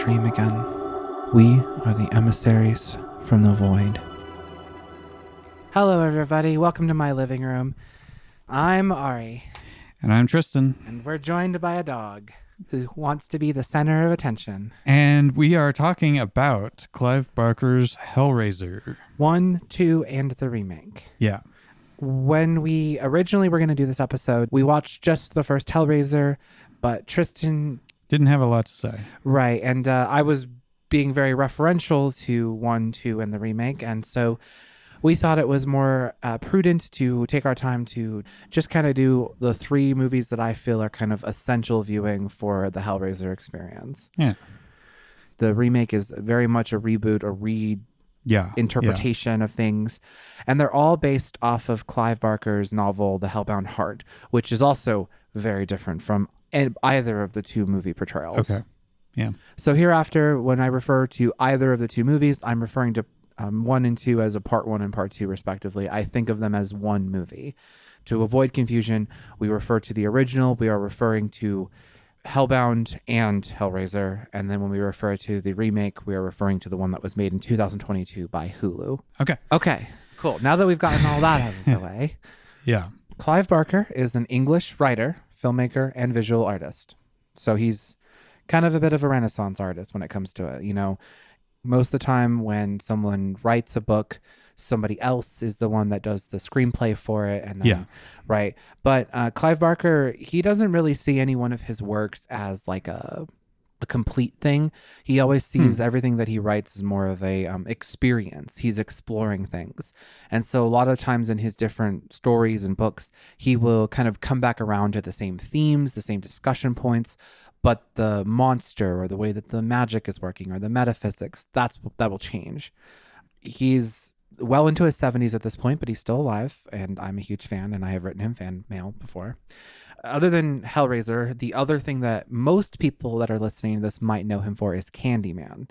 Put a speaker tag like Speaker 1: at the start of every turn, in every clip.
Speaker 1: dream again. We are the emissaries from the void. Hello, everybody. Welcome to my living room. I'm Ari.
Speaker 2: And I'm Tristan.
Speaker 1: And we're joined by a dog who wants to be the center of attention.
Speaker 2: And we are talking about Clive Barker's Hellraiser.
Speaker 1: 1, 2, and the remake.
Speaker 2: Yeah.
Speaker 1: When we originally were going to do this episode, we watched just the first Hellraiser, but Tristan...
Speaker 2: didn't have a lot to say.
Speaker 1: Right, and I was being very referential to 1, 2, and the remake, and so we thought it was more prudent to take our time to just kind of do the 3 movies that I feel are kind of essential viewing for the Hellraiser experience.
Speaker 2: Yeah.
Speaker 1: The remake is very much a reboot, interpretation of things, and they're all based off of Clive Barker's novel The Hellbound Heart, which is also very different from either of the 2 movie portrayals.
Speaker 2: Okay. Yeah.
Speaker 1: So hereafter, when I refer to either of the 2 movies, I'm referring to 1 and 2 as a part 1 and part 2 respectively. I think of them as one movie. To avoid confusion, we refer to the original. We are referring to Hellbound and Hellraiser. And then when we refer to the remake, we are referring to the one that was made in 2022 by Hulu. Okay, cool. Now that we've gotten all that out of the way.
Speaker 2: Yeah.
Speaker 1: Clive Barker is an English writer, filmmaker, and visual artist. So he's kind of a bit of a Renaissance artist when it comes to it. You know, most of the time when someone writes a book, somebody else is the one that does the screenplay for it. And then, right. But Clive Barker, he doesn't really see any one of his works as like a complete thing. He always sees everything that he writes as more of a experience. He's exploring things. And so a lot of times in his different stories and books, he will kind of come back around to the same themes, the same discussion points, but the monster or the way that the magic is working or the metaphysics, that will change. He's well into his 70s at this point, but he's still alive, and I'm a huge fan, and I have written him fan mail before. Other than Hellraiser, the other thing that most people that are listening to this might know him for is Candyman.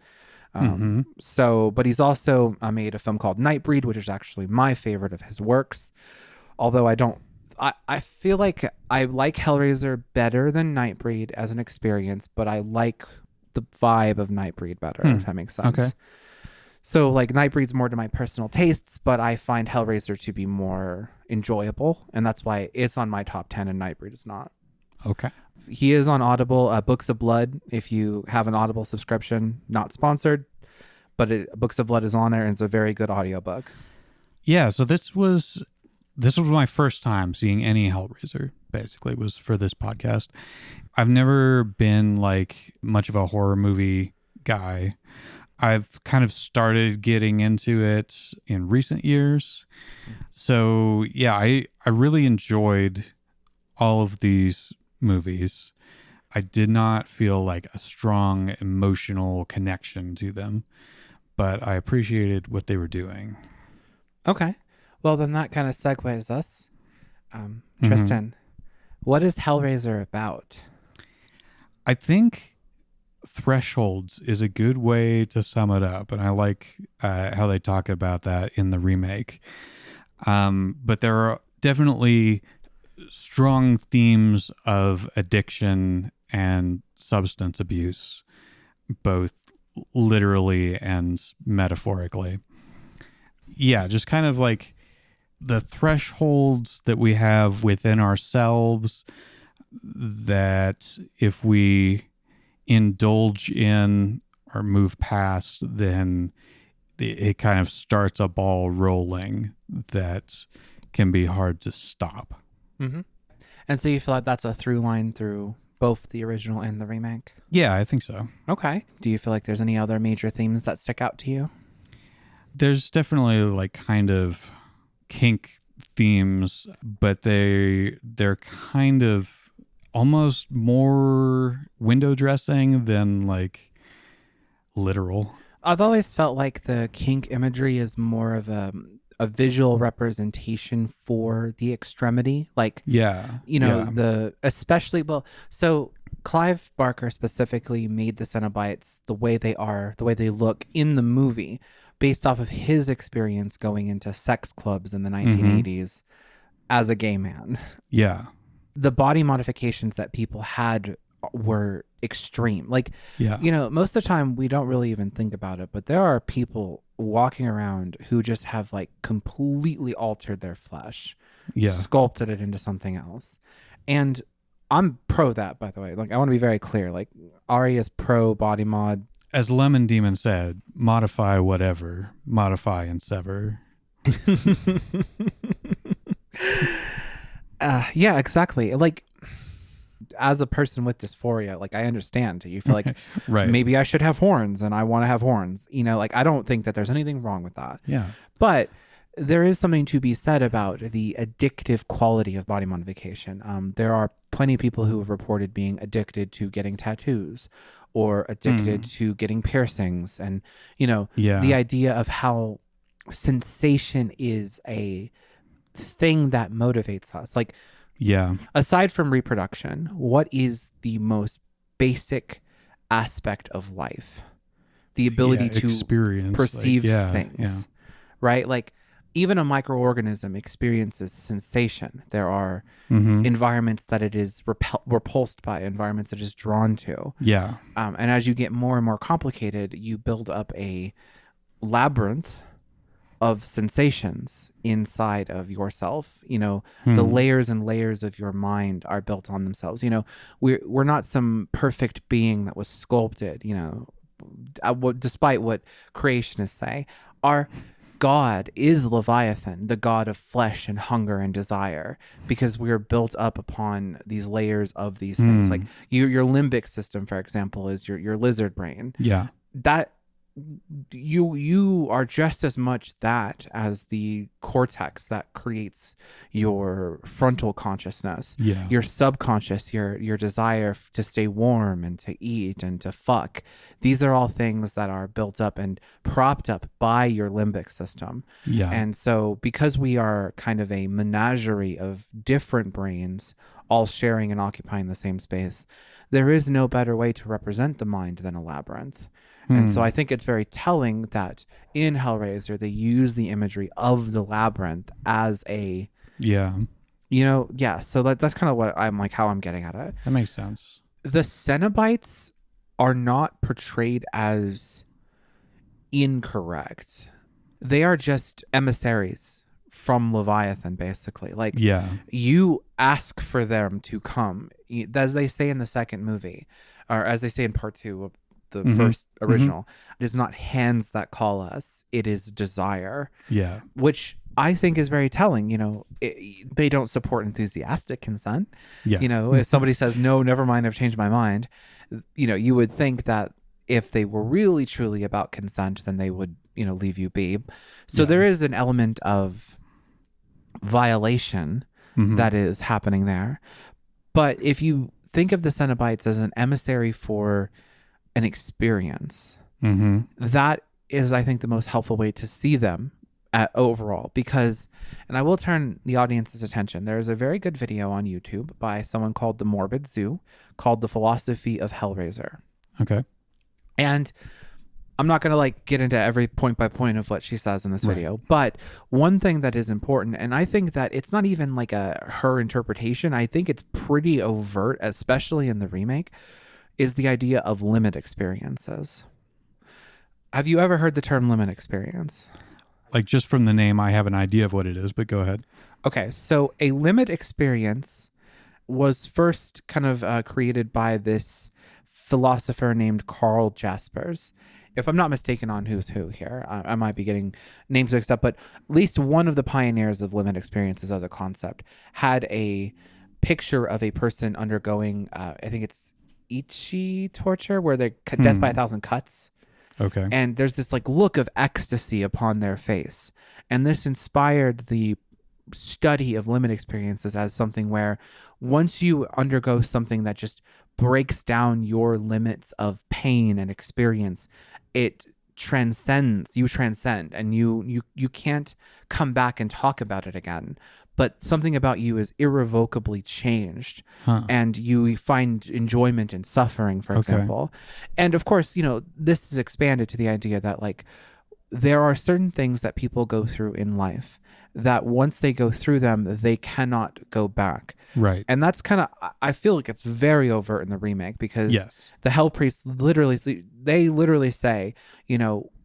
Speaker 1: But he's also made a film called Nightbreed, which is actually my favorite of his works. Although I feel like I like Hellraiser better than Nightbreed as an experience, but I like the vibe of Nightbreed better, if that makes sense.
Speaker 2: Okay.
Speaker 1: So like Nightbreed's more to my personal tastes, but I find Hellraiser to be more enjoyable, and that's why it's on my top 10 and Nightbreed is not.
Speaker 2: Okay.
Speaker 1: He is on Audible, Books of Blood. If you have an Audible subscription, not sponsored, but Books of Blood is on there, and it's a very good audiobook.
Speaker 2: Yeah, so this was my first time seeing any Hellraiser, basically, was for this podcast. I've never been like much of a horror movie guy. I've kind of started getting into it in recent years. So yeah, I really enjoyed all of these movies. I did not feel like a strong emotional connection to them, but I appreciated what they were doing.
Speaker 1: Okay. Well, then that kind of segues us. Tristan, what is Hellraiser about?
Speaker 2: I think thresholds is a good way to sum it up, and I like how they talk about that in the remake. But there are definitely strong themes of addiction and substance abuse, both literally and metaphorically. Yeah, just kind of like the thresholds that we have within ourselves that if we indulge in or move past, then it kind of starts a ball rolling that can be hard to stop.
Speaker 1: And so you feel like that's a through line through both the original and the remake?
Speaker 2: Yeah, I think so.
Speaker 1: Okay. Do you feel like there's any other major themes that stick out to you?
Speaker 2: There's definitely like kind of kink themes, but they're kind of almost more window dressing than like literal.
Speaker 1: I've always felt like the kink imagery is more of a visual representation for the extremity. Like, so Clive Barker specifically made the Cenobites the way they are, the way they look in the movie, based off of his experience going into sex clubs in the 1980s as a gay man.
Speaker 2: Yeah.
Speaker 1: The body modifications that people had were extreme. Like,
Speaker 2: Yeah.
Speaker 1: most of the time we don't really even think about it, but there are people walking around who just have like completely altered their flesh,
Speaker 2: Yeah.
Speaker 1: sculpted it into something else. And I'm pro that, by the way. Like, I want to be very clear. Like, Ari is pro body mod.
Speaker 2: As Lemon Demon said, modify whatever, modify and sever.
Speaker 1: Yeah, exactly. Like, as a person with dysphoria, like, I understand. You feel like
Speaker 2: Right.
Speaker 1: maybe I should have horns and I want to have horns. Like, I don't think that there's anything wrong with that.
Speaker 2: Yeah.
Speaker 1: But there is something to be said about the addictive quality of body modification. There are plenty of people who have reported being addicted to getting tattoos or addicted to getting piercings. And, the idea of how sensation is a thing that motivates us. Like,
Speaker 2: Yeah.
Speaker 1: aside from reproduction, what is the most basic aspect of life? The ability to
Speaker 2: experience,
Speaker 1: perceive
Speaker 2: like,
Speaker 1: things, right? Like, even a microorganism experiences sensation. There are environments that it is repulsed by, environments that it is drawn to.
Speaker 2: Yeah.
Speaker 1: And as you get more and more complicated, you build up a labyrinth of sensations inside of yourself. The layers and layers of your mind are built on themselves. We're not some perfect being that was sculpted, despite what creationists say. Our God is Leviathan, the god of flesh and hunger and desire, because we are built up upon these layers of these things. Like, your limbic system, for example, is your lizard brain.
Speaker 2: Yeah.
Speaker 1: That you are just as much that as the cortex that creates your frontal consciousness.
Speaker 2: Yeah.
Speaker 1: Your subconscious, your desire to stay warm and to eat and to fuck. These are all things that are built up and propped up by your limbic system.
Speaker 2: Yeah.
Speaker 1: And so, because we are kind of a menagerie of different brains all sharing and occupying the same space, there is no better way to represent the mind than a labyrinth. And so I think it's very telling that in Hellraiser, they use the imagery of the labyrinth as a, so that's kind of what I'm like, how I'm getting at it.
Speaker 2: That makes sense.
Speaker 1: The Cenobites are not portrayed as incorrect. They are just emissaries from Leviathan, basically. Like, you ask for them to come, as they say in the second movie, or as they say in part 2 of the first original. It is not hands that call us, it is desire.
Speaker 2: Yeah.
Speaker 1: Which I think is very telling. They don't support enthusiastic consent.
Speaker 2: Yeah.
Speaker 1: If somebody says, no, never mind, I've changed my mind, you would think that if they were really truly about consent, then they would, leave you be. So there is an element of violation that is happening there. But if you think of the Cenobites as an emissary for an experience, that is, I think, the most helpful way to see them overall. Because, and I will turn the audience's attention, there is a very good video on YouTube by someone called The Morbid Zoo called The Philosophy of Hellraiser.
Speaker 2: Okay.
Speaker 1: And I'm not going to get into every point by point of what she says in this video, but one thing that is important, and I think that it's not even like her interpretation, I think it's pretty overt, especially in the remake, is the idea of limit experiences. Have you ever heard the term limit experience?
Speaker 2: Like, just from the name, I have an idea of what it is, but go ahead.
Speaker 1: Okay, so a limit experience was first kind of created by this philosopher named Carl Jaspers. If I'm not mistaken on who's who here, I might be getting names mixed up, but at least one of the pioneers of limit experiences as a concept had a picture of a person undergoing, I think it's Ichi torture, where they're death by 1,000 cuts.
Speaker 2: Okay.
Speaker 1: And there's this look of ecstasy upon their face. And this inspired the study of limit experiences as something where once you undergo something that just breaks down your limits of pain and experience, it transcends, you transcend, and you can't come back and talk about it again. But something about you is irrevocably changed, and you find enjoyment in suffering, for example. And of course, this is expanded to the idea that there are certain things that people go through in life that once they go through them, they cannot go back.
Speaker 2: Right.
Speaker 1: And that's kind of, I feel like it's very overt in the remake, because
Speaker 2: Yes.
Speaker 1: the Hell Priests literally say,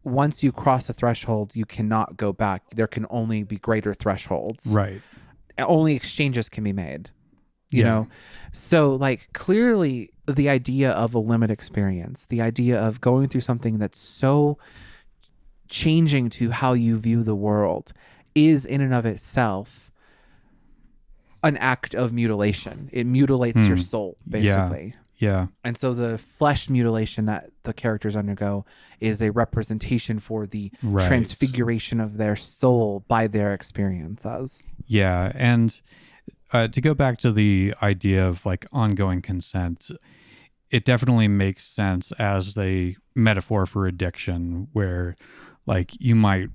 Speaker 1: once you cross a threshold, you cannot go back. There can only be greater thresholds.
Speaker 2: Right.
Speaker 1: Only exchanges can be made,
Speaker 2: Yeah.
Speaker 1: So like clearly the idea of a limit experience, the idea of going through something that's so changing to how you view the world is in and of itself an act of mutilation. It mutilates your soul, basically.
Speaker 2: Yeah.
Speaker 1: And so the flesh mutilation that the characters undergo is a representation for the
Speaker 2: Right.
Speaker 1: transfiguration of their soul by their experiences.
Speaker 2: Yeah. And to go back to the idea of like ongoing consent, it definitely makes sense as a metaphor for addiction, where like you might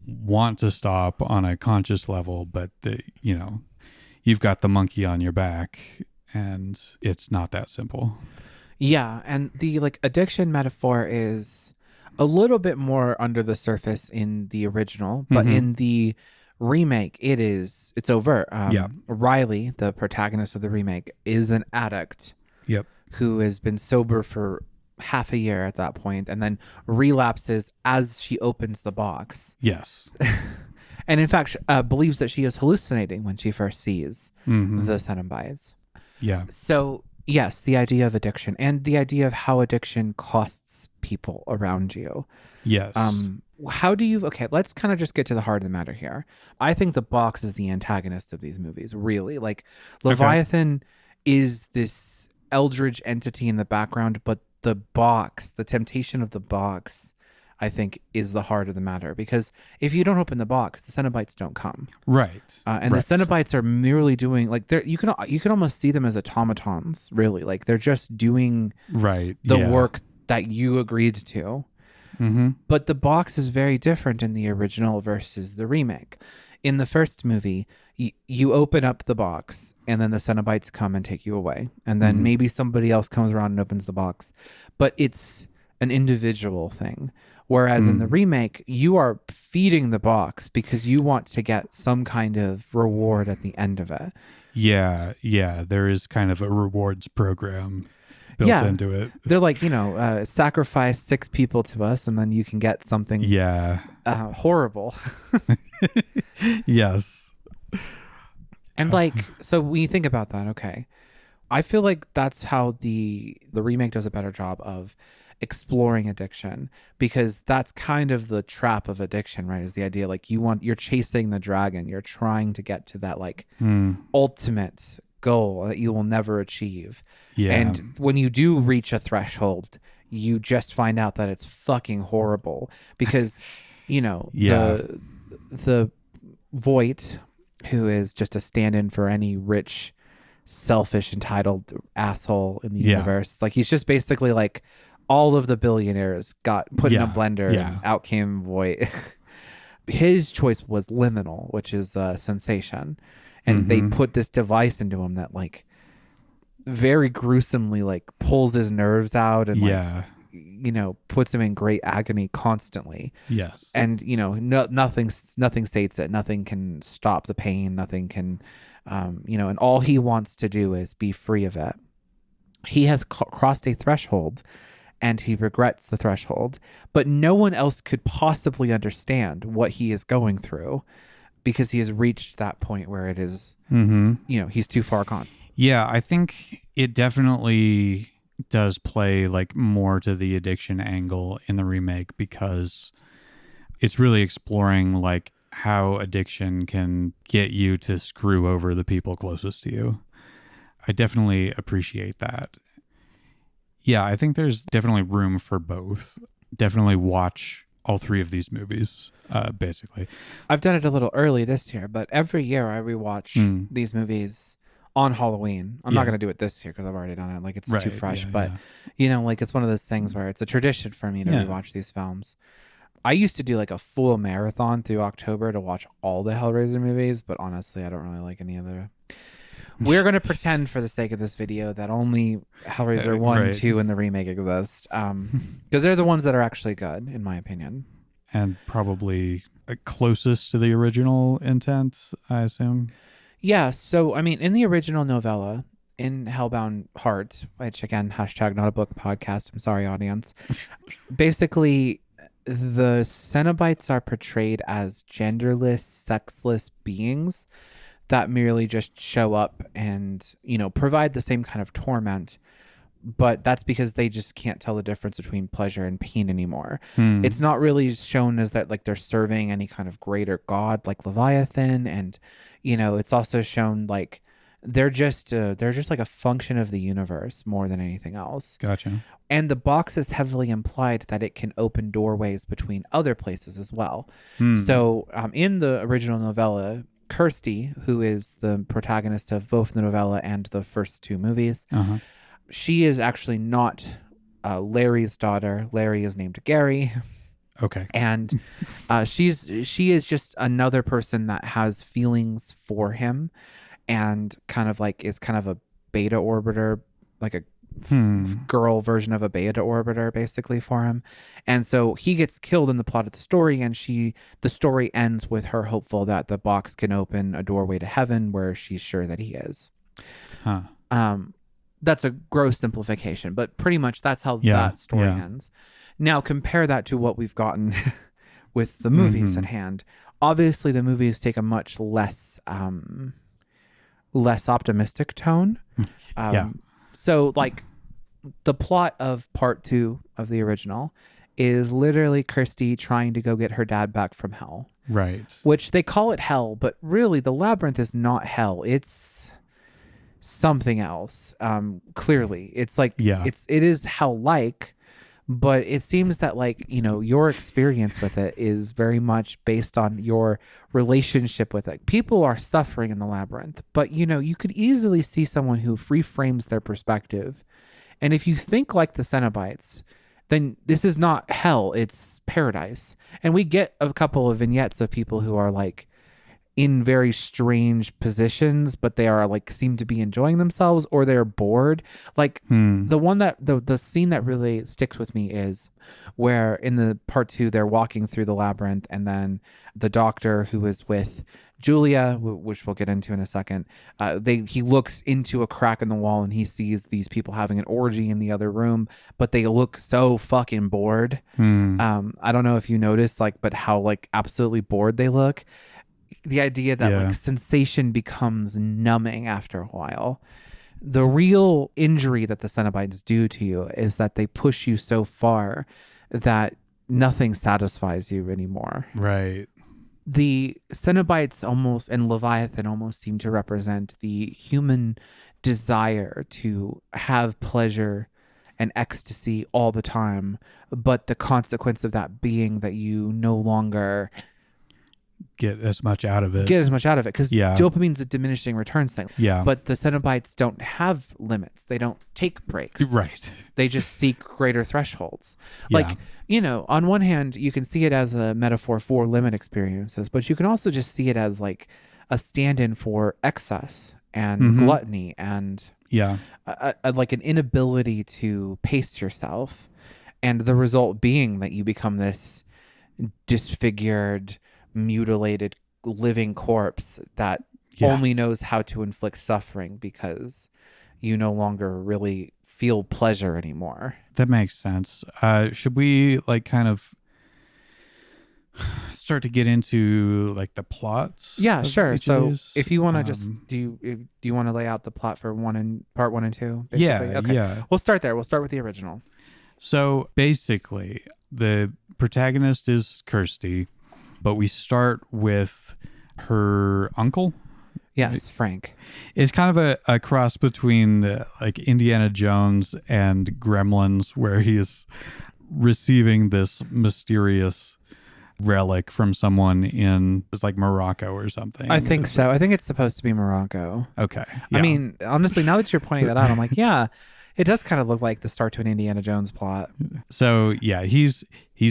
Speaker 2: want to stop on a conscious level, but you've got the monkey on your back, and it's not that simple.
Speaker 1: Yeah, and the like addiction metaphor is a little bit more under the surface in the original, but in the remake it's overt.
Speaker 2: Yeah.
Speaker 1: Riley, the protagonist of the remake, is an addict.
Speaker 2: Yep.
Speaker 1: Who has been sober for half a year at that point, and then relapses as she opens the box.
Speaker 2: Yes.
Speaker 1: And in fact, believes that she is hallucinating when she first sees the Cenobites.
Speaker 2: Yeah.
Speaker 1: So yes, the idea of addiction and the idea of how addiction costs people around you.
Speaker 2: Yes.
Speaker 1: How do you, okay, let's kind of just get to the heart of the matter here. I think the box is the antagonist of these movies, really. Like Leviathan is this eldritch entity in the background, but the box, the temptation of the box, I think is the heart of the matter, because if you don't open the box, the Cenobites don't come.
Speaker 2: Right.
Speaker 1: And the Cenobites are merely doing like you can almost see them as automatons, really. Like they're just doing the work that you agreed to. But the box is very different in the original versus the remake. In the first movie, you open up the box, and then the Cenobites come and take you away. And then maybe somebody else comes around and opens the box. But it's an individual thing. Whereas in the remake, you are feeding the box because you want to get some kind of reward at the end of it.
Speaker 2: Yeah. There is kind of a rewards program built into it.
Speaker 1: They're like, sacrifice 6 people to us, and then you can get something horrible.
Speaker 2: Yes.
Speaker 1: And so when you think about that, okay, I feel like that's how the remake does a better job of exploring addiction, because that's kind of the trap of addiction, right? Is the idea like you're chasing the dragon, you're trying to get to that like ultimate goal that you will never achieve. Yeah. And when you do reach a threshold, you just find out that it's fucking horrible, because the Voight, who is just a stand-in for any rich, selfish, entitled asshole in the universe. Like he's just basically like all of the billionaires got put in a blender and out came Voight. His choice was liminal, which is a sensation. And they put this device into him that like very gruesomely like pulls his nerves out and puts him in great agony constantly. Yes. And nothing sates it. Nothing can stop the pain. Nothing can and all he wants to do is be free of it. He has crossed a threshold, and he regrets the threshold, but no one else could possibly understand what he is going through, because he has reached that point where it is, he's too far gone.
Speaker 2: Yeah, I think it definitely does play like more to the addiction angle in the remake, because it's really exploring like how addiction can get you to screw over the people closest to you. I definitely appreciate that. Yeah, I think there's definitely room for both. Definitely watch all 3 of these movies, basically.
Speaker 1: I've done it a little early this year, but every year I rewatch these movies on Halloween. I'm not going to do it this year because I've already done it. Like it's too fresh, but like it's one of those things where it's a tradition for me to rewatch these films. I used to do like a full marathon through October to watch all the Hellraiser movies, but honestly, I don't really like any of the... We're going to pretend for the sake of this video that only Hellraiser 1, 2, and the remake exist, because they're the ones that are actually good, in my opinion.
Speaker 2: And probably closest to the original intent, I assume.
Speaker 1: Yeah, so I mean, in the original novella, in Hellbound Heart, which again, hashtag not a book podcast, I'm sorry, audience. Basically, the Cenobites are portrayed as genderless, sexless beings that merely just show up and, provide the same kind of torment. But that's because they just can't tell the difference between pleasure and pain anymore. It's not really shown as that like they're serving any kind of greater god like Leviathan, and it's also shown like they're just like a function of the universe more than anything else.
Speaker 2: Gotcha.
Speaker 1: And the box is heavily implied that it can open doorways between other places as well. So in the original novella, Kirsty, who is the protagonist of both the novella and the first two movies, she is actually not Larry's daughter. Larry is named Gary.
Speaker 2: Okay.
Speaker 1: And she is just another person that has feelings for him, and kind of like is kind of a beta orbiter, like a girl version of a beta orbiter basically for him. And so he gets killed in the plot of the story, and the story ends with her hopeful that the box can open a doorway to heaven where she's sure that he is. That's a gross simplification, but pretty much that's how that story ends. Now compare that to what we've gotten with the movies at hand. Obviously, the movies take a much less optimistic tone. So, like, the plot of part 2 of the original is literally Kirsty trying to go get her dad back from hell.
Speaker 2: Right.
Speaker 1: Which they call it hell, but really the labyrinth is not hell. It's something else. Clearly it's like it is hell like, but it seems that like your experience with it is very much based on your relationship with it. People are suffering in the labyrinth, but you could easily see someone who reframes their perspective, and if you think like the Cenobites, then this is not hell, it's paradise. And we get a couple of vignettes of people who are like in very strange positions, but they are like seem to be enjoying themselves, or they're bored. Like the one that the scene that really sticks with me is where in the part 2 they're walking through the labyrinth, and then the doctor who is with Julia, which we'll get into in a second, he looks into a crack in the wall and he sees these people having an orgy in the other room, but they look so fucking bored. I don't know if you noticed, like, but how like absolutely bored they look. The idea that like sensation becomes numbing after a while. The real injury that the Cenobites do to you is that they push you so far that nothing satisfies you anymore.
Speaker 2: Right.
Speaker 1: The Cenobites almost and Leviathan almost seem to represent the human desire to have pleasure and ecstasy all the time, but the consequence of that being that you no longer
Speaker 2: get as much out of it
Speaker 1: because dopamine's a diminishing returns thing. But the Cenobites don't have limits. They don't take breaks.
Speaker 2: Right.
Speaker 1: They just seek greater thresholds. Like, on one hand you can see it as a metaphor for limit experiences, but you can also just see it as like a stand-in for excess and gluttony and like an inability to pace yourself, and the result being that you become this disfigured, mutilated living corpse that only knows how to inflict suffering because you no longer really feel pleasure anymore.
Speaker 2: That makes sense. Should we like kind of start to get into like the plots?
Speaker 1: Yeah, sure. So if you want to just do you want to lay out the plot for part 1 and 2 basically? Okay. We'll start there. We'll start with the original.
Speaker 2: So basically the protagonist is Kirsty, but we start with her uncle.
Speaker 1: Yes, Frank.
Speaker 2: It's kind of a cross between like Indiana Jones and Gremlins, where he is receiving this mysterious relic from someone in it's like Morocco or something.
Speaker 1: I think so. I think it's supposed to be Morocco.
Speaker 2: Okay.
Speaker 1: I mean, honestly, now that you're pointing that out, I'm like, yeah, it does kind of look like the start to an Indiana Jones plot.
Speaker 2: So yeah, he's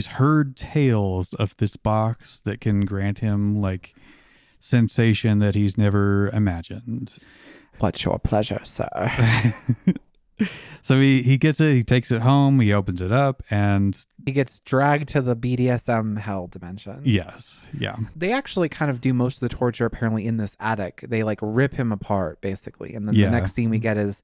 Speaker 2: heard tales of this box that can grant him like sensation that he's never imagined.
Speaker 1: What's your pleasure, sir?
Speaker 2: So he gets it, he takes it home, he opens it up, and
Speaker 1: He gets dragged to the BDSM hell dimension.
Speaker 2: yes, yeah.
Speaker 1: They actually kind of do most of the torture apparently in this attic. They like rip him apart basically. And then the
Speaker 2: Yeah.
Speaker 1: next scene we get is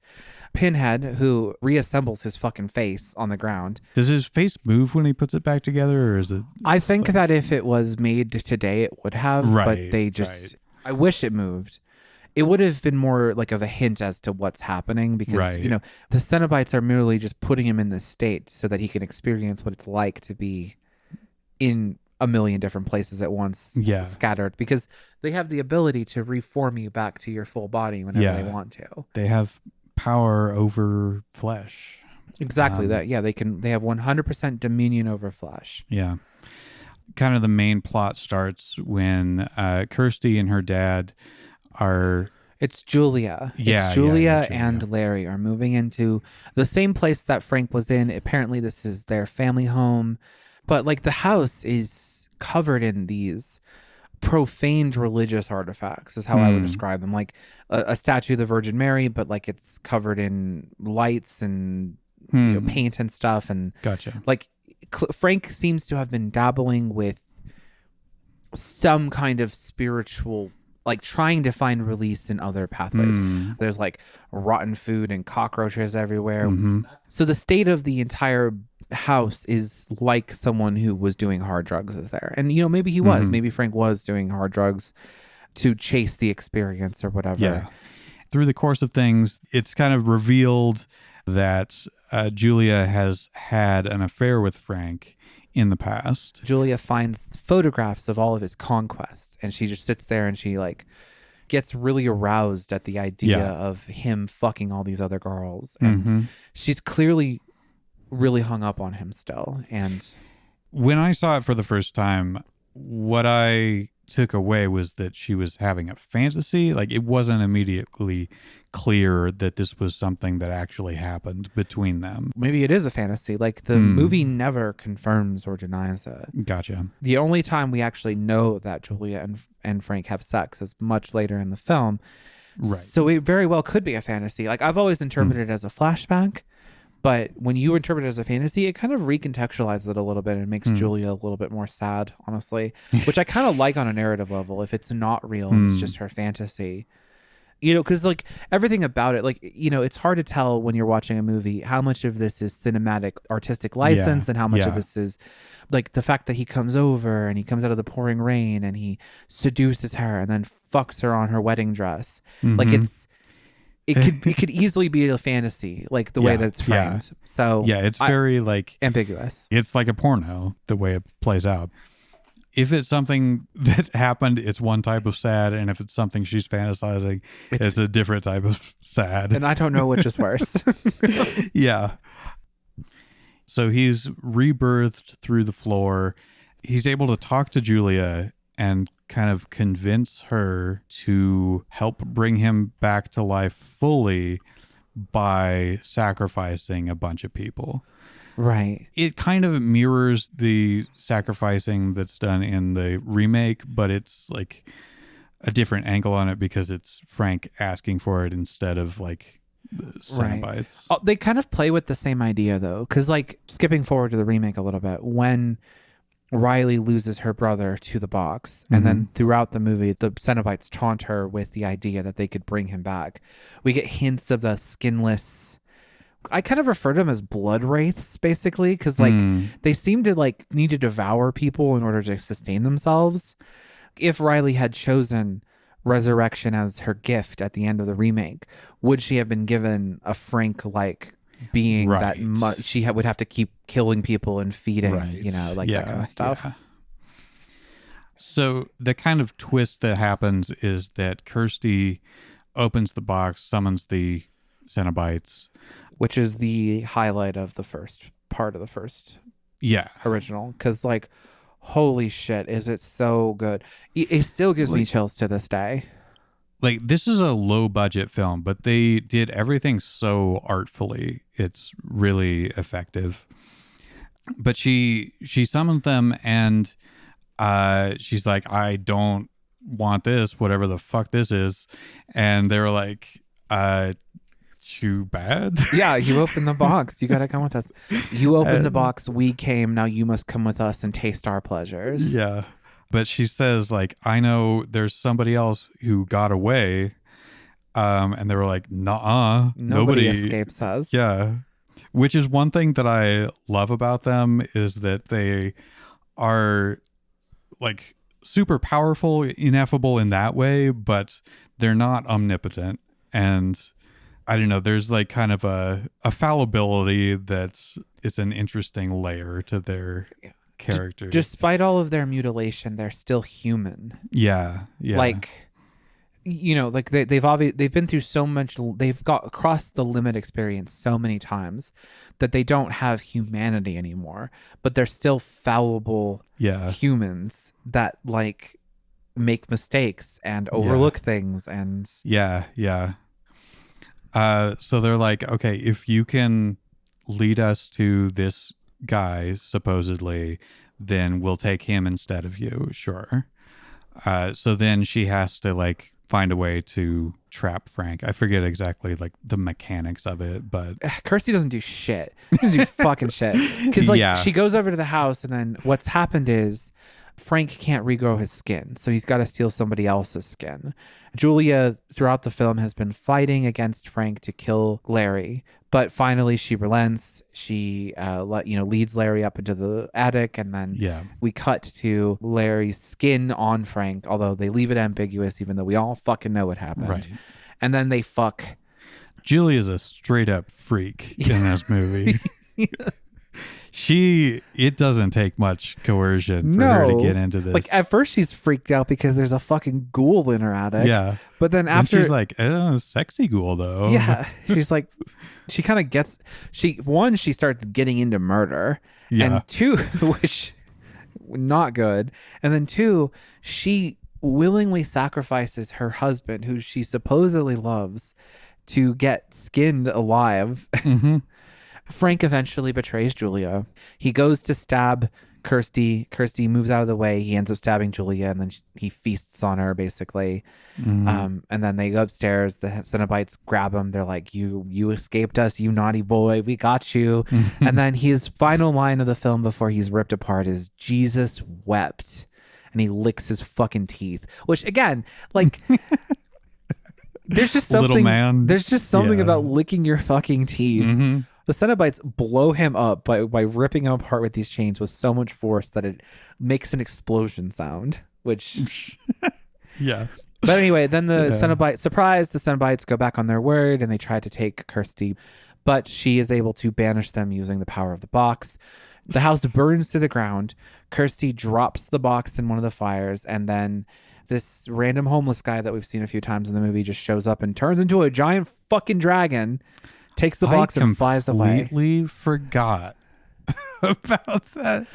Speaker 1: Pinhead, who reassembles his fucking face on the ground.
Speaker 2: Does his face move when he puts it back together, or is it?
Speaker 1: I think
Speaker 2: like,
Speaker 1: that if it was made today, it would have, but
Speaker 2: Right,
Speaker 1: they just,
Speaker 2: right.
Speaker 1: I wish it moved. It would have been more like of a hint as to what's happening because,
Speaker 2: Right.
Speaker 1: you know, the Cenobites are merely just putting him in this state so that he can experience what it's like to be in a million different places at once,
Speaker 2: Yeah.
Speaker 1: scattered, because they have the ability to reform you back to your full body whenever
Speaker 2: Yeah.
Speaker 1: they want to.
Speaker 2: They have power over flesh.
Speaker 1: Exactly that. Yeah, they have 100% dominion over flesh.
Speaker 2: Yeah. Kind of the main plot starts when Kirsty and her dad are.
Speaker 1: It's Julia.
Speaker 2: Yeah,
Speaker 1: It's Julia
Speaker 2: Julia.
Speaker 1: and Larry are moving into the same place that Frank was in. Apparently, this is their family home. But like the house is covered in these profaned religious artifacts, is how I would describe them. Like a statue of the Virgin Mary, but like it's covered in lights and you know, paint and stuff. And
Speaker 2: Gotcha.
Speaker 1: like Frank seems to have been dabbling with some kind of spiritual, like trying to find release in other pathways. There's like rotten food and cockroaches everywhere. So the state of the entire house is like someone who was doing hard drugs is there. And, you know, maybe he was. Maybe Frank was doing hard drugs to chase the experience or whatever.
Speaker 2: Yeah. Through the course of things, it's kind of revealed that Julia has had an affair with Frank in the past.
Speaker 1: Julia finds photographs of all of his conquests, and she just sits there and she like gets really aroused at the idea of him fucking all these other girls. And she's clearly really hung up on him still. And
Speaker 2: when I saw it for the first time, what I took away was that she was having a fantasy. Like, it wasn't immediately clear that this was something that actually happened between them.
Speaker 1: maybe it is a fantasy. Like the movie never confirms or denies it.
Speaker 2: Gotcha.
Speaker 1: The only time we actually know that Julia and Frank have sex is much later in the film.
Speaker 2: Right.
Speaker 1: So it very well could be a fantasy. Like I've always interpreted it as a flashback, but when you interpret it as a fantasy, it kind of recontextualizes it a little bit and makes Julia a little bit more sad, honestly, which I kind of like on a narrative level. If it's not real, it's just her fantasy. You know, because like everything about it, like, you know, it's hard to tell when you're watching a movie how much of this is cinematic artistic license and how much of this is like the fact that he comes over and he comes out of the pouring rain and he seduces her and then fucks her on her wedding dress. Like it could easily be a fantasy, like the way that it's framed. So
Speaker 2: yeah, it's very like
Speaker 1: ambiguous.
Speaker 2: It's like a porno the way it plays out. If it's something that happened, it's one type of sad, and if it's something she's fantasizing, it's a different type of sad.
Speaker 1: And I don't know which is worse.
Speaker 2: Yeah. So he's rebirthed through the floor. He's able to talk to Julia and kind of convince her to help bring him back to life fully by sacrificing a bunch of people.
Speaker 1: Right.
Speaker 2: It kind of mirrors the sacrificing that's done in the remake, but it's like a different angle on it because it's Frank asking for it instead of like Cenobites.
Speaker 1: Right. Oh, they kind of play with the same idea though, because like skipping forward to the remake a little bit, when Riley loses her brother to the box, and then throughout the movie, the Cenobites taunt her with the idea that they could bring him back. We get hints of the skinless. I kind of refer to them as blood wraiths, basically, because like they seem to like need to devour people in order to sustain themselves. If Riley had chosen resurrection as her gift at the end of the remake, would she have been given a Frank-like being that she would have to keep killing people and feeding, you know, like that kind of stuff?
Speaker 2: Yeah. So the kind of twist that happens is that Kirsty opens the box, summons the Cenobites,
Speaker 1: which is the highlight of the first part of the first original, because like holy shit, is it so good. It still gives me chills to this day.
Speaker 2: Like, this is a low budget film, but they did everything so artfully. It's really effective. But she summoned them, and she's like, I don't want this, whatever the fuck this is. And they were like, too bad.
Speaker 1: Yeah, you open the box. You got to come with us. You open the box. We came. Now you must come with us and taste our pleasures.
Speaker 2: Yeah. But she says, like, I know there's somebody else who got away. And they were like, nah,
Speaker 1: Nobody escapes us.
Speaker 2: Yeah. Which is one thing that I love about them, is that they are like super powerful, ineffable in that way, but they're not omnipotent. And I don't know, there's like kind of a fallibility that's an interesting layer to their character.
Speaker 1: Despite all of their mutilation, they're still human.
Speaker 2: Yeah.
Speaker 1: Like, you know, like they've been through so much. They've got across the limit experience so many times that they don't have humanity anymore, but they're still fallible humans that like make mistakes and overlook things. And
Speaker 2: so they're like, okay, if you can lead us to this guy, supposedly, then we'll take him instead of you. Sure. So then she has to like find a way to trap Frank. I forget exactly like the mechanics of it, but
Speaker 1: Kirsty doesn't do shit. She doesn't do fucking shit. Because like she goes over to the house, and then what's happened is Frank can't regrow his skin, so he's got to steal somebody else's skin. Julia, throughout the film, has been fighting against Frank to kill Larry, but finally she relents. She leads Larry up into the attic, and then we cut to Larry's skin on Frank, although they leave it ambiguous, even though we all fucking know what happened.
Speaker 2: Right.
Speaker 1: And then they fuck.
Speaker 2: Julia's a straight up freak in this movie. It doesn't take much coercion for her to get into this.
Speaker 1: Like, at first she's freaked out because there's a fucking ghoul in her attic.
Speaker 2: Yeah.
Speaker 1: But then after...
Speaker 2: And she's like, sexy ghoul, though.
Speaker 1: Yeah. She's like... She kind of gets... She starts getting into murder. Yeah. And two, which... Not good. And then two, she willingly sacrifices her husband, who she supposedly loves, to get skinned alive. Mm-hmm. Frank eventually betrays Julia. He goes to stab Kirsty. Kirsty moves out of the way. He ends up stabbing Julia, and then he feasts on her, basically. Mm-hmm. And then they go upstairs. The Cenobites grab him. They're like, you escaped us, you naughty boy. We got you. Mm-hmm. And then his final line of the film before he's ripped apart is, Jesus wept. And he licks his fucking teeth. Which, again, like... There's just something... Little man. There's just something about licking your fucking teeth. Mm-hmm. The Cenobites blow him up by ripping him apart with these chains with so much force that it makes an explosion sound, which...
Speaker 2: Yeah.
Speaker 1: But anyway, then the Cenobites go back on their word, and they try to take Kirsty, but she is able to banish them using the power of the box. The house burns to the ground. Kirsty drops the box in one of the fires, and then this random homeless guy that we've seen a few times in the movie just shows up and turns into a giant fucking dragon. Takes the box and flies away.
Speaker 2: I completely forgot about that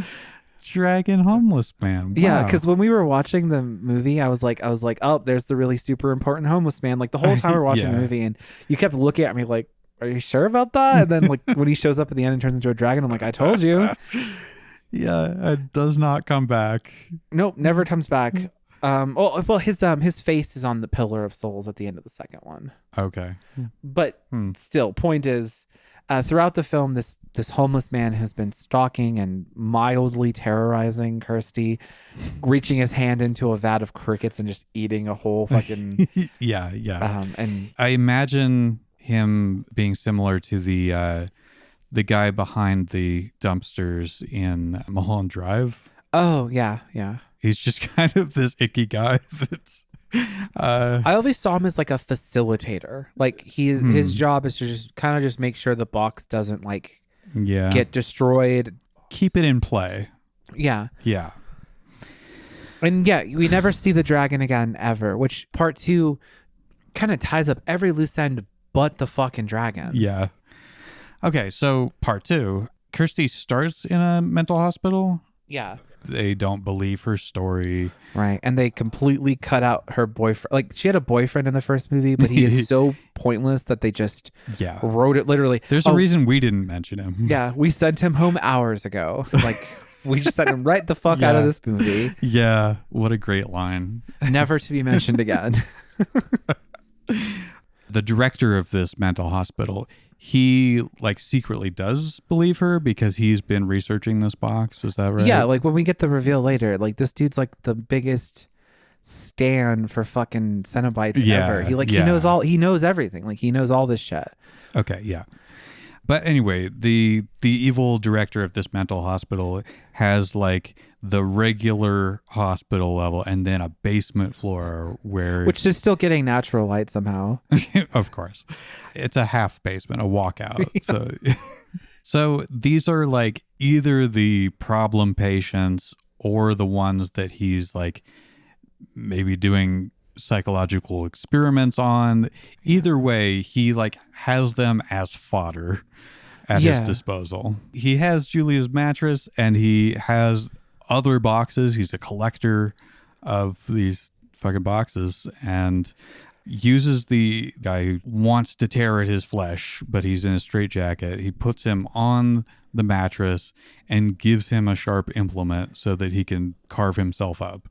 Speaker 2: dragon homeless man. Wow.
Speaker 1: Yeah, because when we were watching the movie, I was like, oh, there's the really super important homeless man. Like the whole time we're watching the movie, and you kept looking at me like, are you sure about that? And then like when he shows up at the end and turns into a dragon, I'm like, I told you.
Speaker 2: Yeah, it does not come back.
Speaker 1: Nope, never comes back. His face is on the Pillar of Souls at the end of the second one.
Speaker 2: Okay.
Speaker 1: But still, point is, throughout the film, this homeless man has been stalking and mildly terrorizing Kirsty, reaching his hand into a vat of crickets and just eating a whole fucking...
Speaker 2: Yeah.
Speaker 1: And
Speaker 2: I imagine him being similar to the guy behind the dumpsters in Mulholland Drive.
Speaker 1: Oh, yeah.
Speaker 2: He's just kind of this icky guy that's...
Speaker 1: I always saw him as like a facilitator. Like his job is to just make sure the box doesn't like get destroyed.
Speaker 2: Keep it in play.
Speaker 1: Yeah.
Speaker 2: Yeah.
Speaker 1: And we never see the dragon again ever, which part 2 kind of ties up every loose end but the fucking dragon.
Speaker 2: Yeah. Okay, so part 2. Kirsty starts in a mental hospital.
Speaker 1: Yeah.
Speaker 2: They don't believe her story.
Speaker 1: Right. And they completely cut out her boyfriend. Like, she had a boyfriend in the first movie, but he is so pointless that they just wrote it literally.
Speaker 2: There's a reason we didn't mention him.
Speaker 1: Yeah. We sent him home hours ago. Like, we just sent him right the fuck out of this movie.
Speaker 2: Yeah. What a great line.
Speaker 1: Never to be mentioned again.
Speaker 2: the director of this mental hospital, he like secretly does believe her because he's been researching this box. Is that right?
Speaker 1: Yeah, like when we get the reveal later, like this dude's like the biggest stan for fucking Cenobites ever. He knows everything. Like he knows all this shit.
Speaker 2: Okay, yeah. But anyway, the evil director of this mental hospital has like the regular hospital level and then a basement floor
Speaker 1: which is still getting natural light somehow.
Speaker 2: Of course. It's a half basement, a walkout. Yeah. So these are like either the problem patients or the ones that he's like maybe doing psychological experiments on. Either way, he like has them as fodder at his disposal. He has Julia's mattress and he has other boxes. He's a collector of these fucking boxes and uses the guy who wants to tear at his flesh, but he's in a straitjacket. He puts him on the mattress and gives him a sharp implement so that he can carve himself up.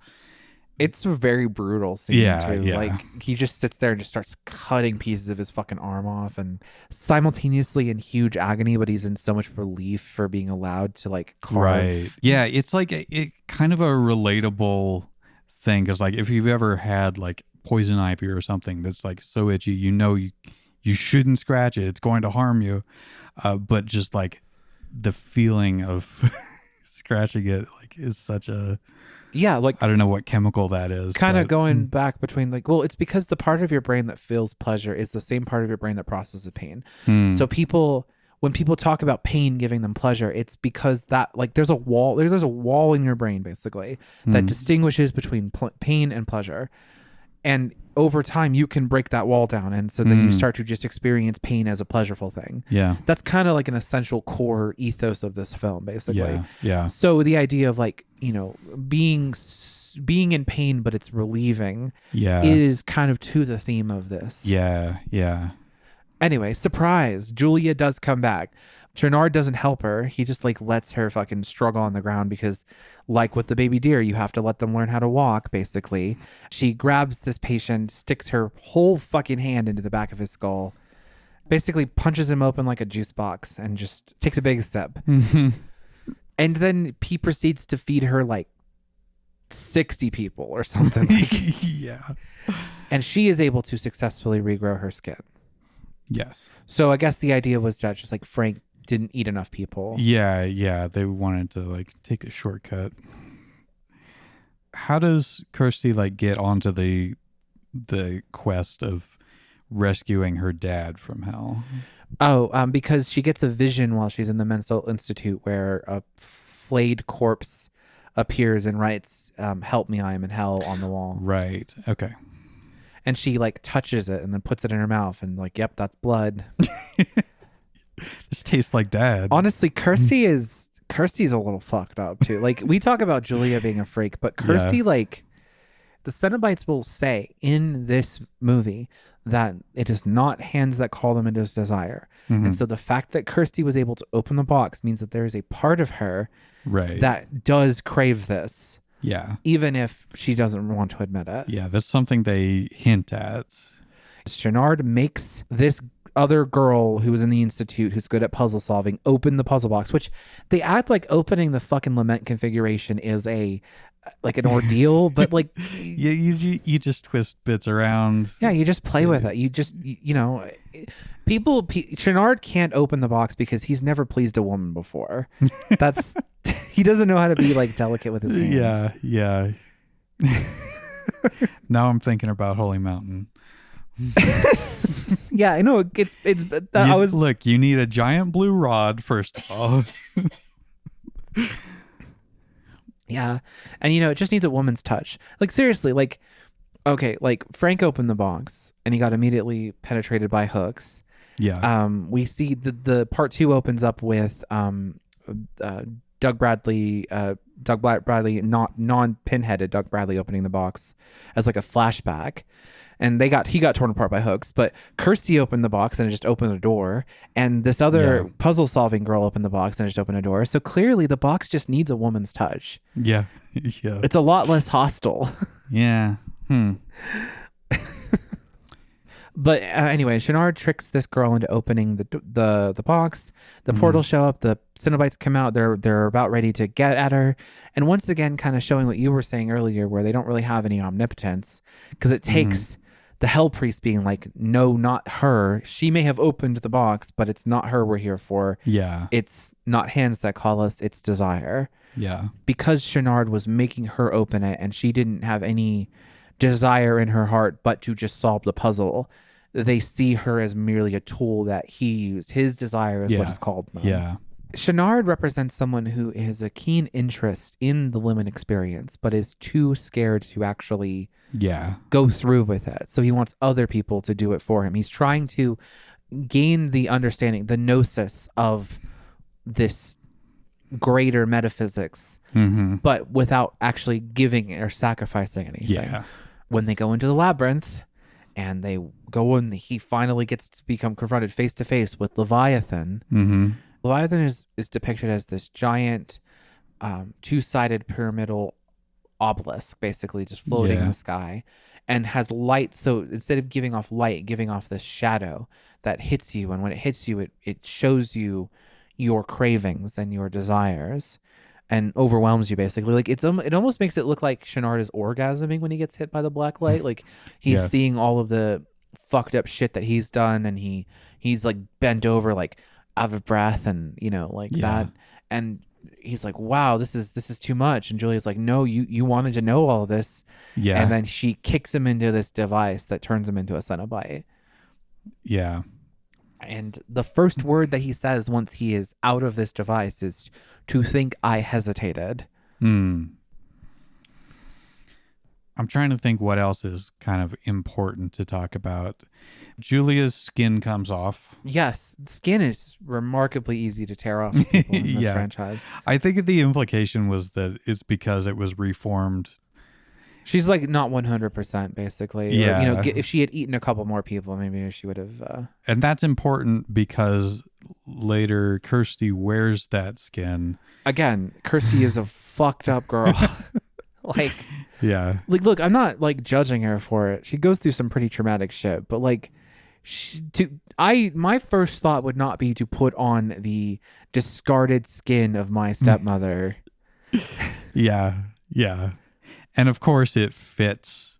Speaker 1: It's a very brutal scene too.
Speaker 2: Yeah.
Speaker 1: Like he just sits there and just starts cutting pieces of his fucking arm off, and simultaneously in huge agony, but he's in so much relief for being allowed to like carve.
Speaker 2: Right. Yeah, it's like it kind of a relatable thing because like if you've ever had like poison ivy or something that's like so itchy, you shouldn't scratch it. It's going to harm you. But just like the feeling of scratching it like is such a
Speaker 1: like
Speaker 2: I don't know what chemical that is.
Speaker 1: Kind of going back between like, well, it's because the part of your brain that feels pleasure is the same part of your brain that processes pain. So when people talk about pain giving them pleasure, it's because that like there's a wall in your brain basically that distinguishes between pain and pleasure. And over time, you can break that wall down. And so then you start to just experience pain as a pleasurable thing.
Speaker 2: Yeah.
Speaker 1: That's kind of like an essential core ethos of this film, basically.
Speaker 2: Yeah.
Speaker 1: So the idea of like, you know, being in pain, but it's relieving is kind of to the theme of this.
Speaker 2: Yeah.
Speaker 1: Anyway, surprise. Julia does come back. Chernard doesn't help her. He just like lets her fucking struggle on the ground because like with the baby deer, you have to let them learn how to walk, basically. She grabs this patient, sticks her whole fucking hand into the back of his skull, basically punches him open like a juice box and just takes a big sip. And then he proceeds to feed her like 60 people or something.
Speaker 2: Yeah.
Speaker 1: And she is able to successfully regrow her skin.
Speaker 2: Yes.
Speaker 1: So I guess the idea was that just like Frank didn't eat enough people.
Speaker 2: Yeah. They wanted to like take a shortcut. How does Kirsty like get onto the quest of rescuing her dad from hell?
Speaker 1: Because she gets a vision while she's in the mental institute where a flayed corpse appears and writes, "Help me, I am in hell" on the wall.
Speaker 2: Right. Okay.
Speaker 1: And she like touches it and then puts it in her mouth and like, yep, that's blood.
Speaker 2: This tastes like dad.
Speaker 1: Honestly, Kirsty's a little fucked up too. Like we talk about Julia being a freak, but Kirsty, like the Cenobites will say in this movie that it is not hands that call them, it is desire. And so the fact that Kirsty was able to open the box means that there is a part of her that does crave this.
Speaker 2: Yeah.
Speaker 1: Even if she doesn't want to admit it.
Speaker 2: Yeah, that's something they hint at.
Speaker 1: Chernard makes this other girl who was in the institute who's good at puzzle solving open the puzzle box, which they act like opening the fucking lament configuration is an ordeal, but like
Speaker 2: yeah, you just twist bits around.
Speaker 1: Yeah, you just play with it. You just Chernard can't open the box because he's never pleased a woman before. That's he doesn't know how to be like delicate with his hands.
Speaker 2: Yeah. Now I'm thinking about Holy Mountain.
Speaker 1: Yeah, I know. Look,
Speaker 2: you need a giant blue rod first of all.
Speaker 1: Yeah, and it just needs a woman's touch. Like seriously, like okay, like Frank opened the box and he got immediately penetrated by hooks.
Speaker 2: Yeah.
Speaker 1: We see the part 2 opens up with Doug Bradley, not non-pinheaded Doug Bradley opening the box as like a flashback. And he got torn apart by hooks, but Kirsty opened the box and it just opened a door. And this other puzzle solving girl opened the box and it just opened a door. So clearly the box just needs a woman's touch.
Speaker 2: Yeah.
Speaker 1: It's a lot less hostile.
Speaker 2: Yeah.
Speaker 1: But anyway, Shenard tricks this girl into opening the box. The
Speaker 2: Mhm.
Speaker 1: portals show up. The Cenobites come out. They're about ready to get at her. And once again, kind of showing what you were saying earlier, where they don't really have any omnipotence, because it
Speaker 2: Mhm.
Speaker 1: takes the Hell Priest being like, no, not her. She may have opened the box, but it's not her we're here for.
Speaker 2: Yeah.
Speaker 1: It's not hands that call us. It's desire.
Speaker 2: Yeah.
Speaker 1: Because Shenard was making her open it, and she didn't have any desire in her heart but to just solve the puzzle, they see her as merely a tool that he used. His desire is what
Speaker 2: Yeah.
Speaker 1: is called them.
Speaker 2: Yeah.
Speaker 1: Shenard represents someone who has a keen interest in the Limit experience, but is too scared to actually
Speaker 2: Yeah.
Speaker 1: go through with it. So he wants other people to do it for him. He's trying to gain the understanding, the gnosis of this greater metaphysics,
Speaker 2: Mm-hmm.
Speaker 1: but without actually giving or sacrificing anything.
Speaker 2: Yeah.
Speaker 1: When they go into the labyrinth and they go in, he finally gets to become confronted face to face with Leviathan.
Speaker 2: Mm-hmm.
Speaker 1: Leviathan is depicted as this giant two-sided pyramidal obelisk, basically just floating in
Speaker 2: Yeah.
Speaker 1: the sky, and has light. So instead of giving off light, giving off this shadow that hits you, and when it hits you, it shows you your cravings and your desires and overwhelms you, basically. Like it almost makes it look like Shenard is orgasming when he gets hit by the black light. Like he's
Speaker 2: Yeah.
Speaker 1: seeing all of the fucked up shit that he's done, and he's like bent over, like out of breath, and like
Speaker 2: Yeah.
Speaker 1: that. And he's like, wow, this is too much. And Julia's like, no, you wanted to know all this.
Speaker 2: Yeah.
Speaker 1: And then she kicks him into this device that turns him into a Cenobite.
Speaker 2: Yeah.
Speaker 1: And the first word that he says once he is out of this device is, to think I hesitated.
Speaker 2: Mm. I'm trying to think what else is kind of important to talk about. Julia's skin comes off.
Speaker 1: Yes, skin is remarkably easy to tear off of people in this
Speaker 2: Yeah.
Speaker 1: franchise.
Speaker 2: I think the implication was that it's because it was reformed.
Speaker 1: She's like not 100%, basically.
Speaker 2: Yeah.
Speaker 1: Or, if she had eaten a couple more people, maybe she would have.
Speaker 2: And that's important because later Kirsty wears that skin.
Speaker 1: Again, Kirsty is a fucked up girl.
Speaker 2: Yeah.
Speaker 1: Look, I'm not like judging her for it. She goes through some pretty traumatic shit, but like, my first thought would not be to put on the discarded skin of my stepmother.
Speaker 2: Yeah. Yeah. And of course it fits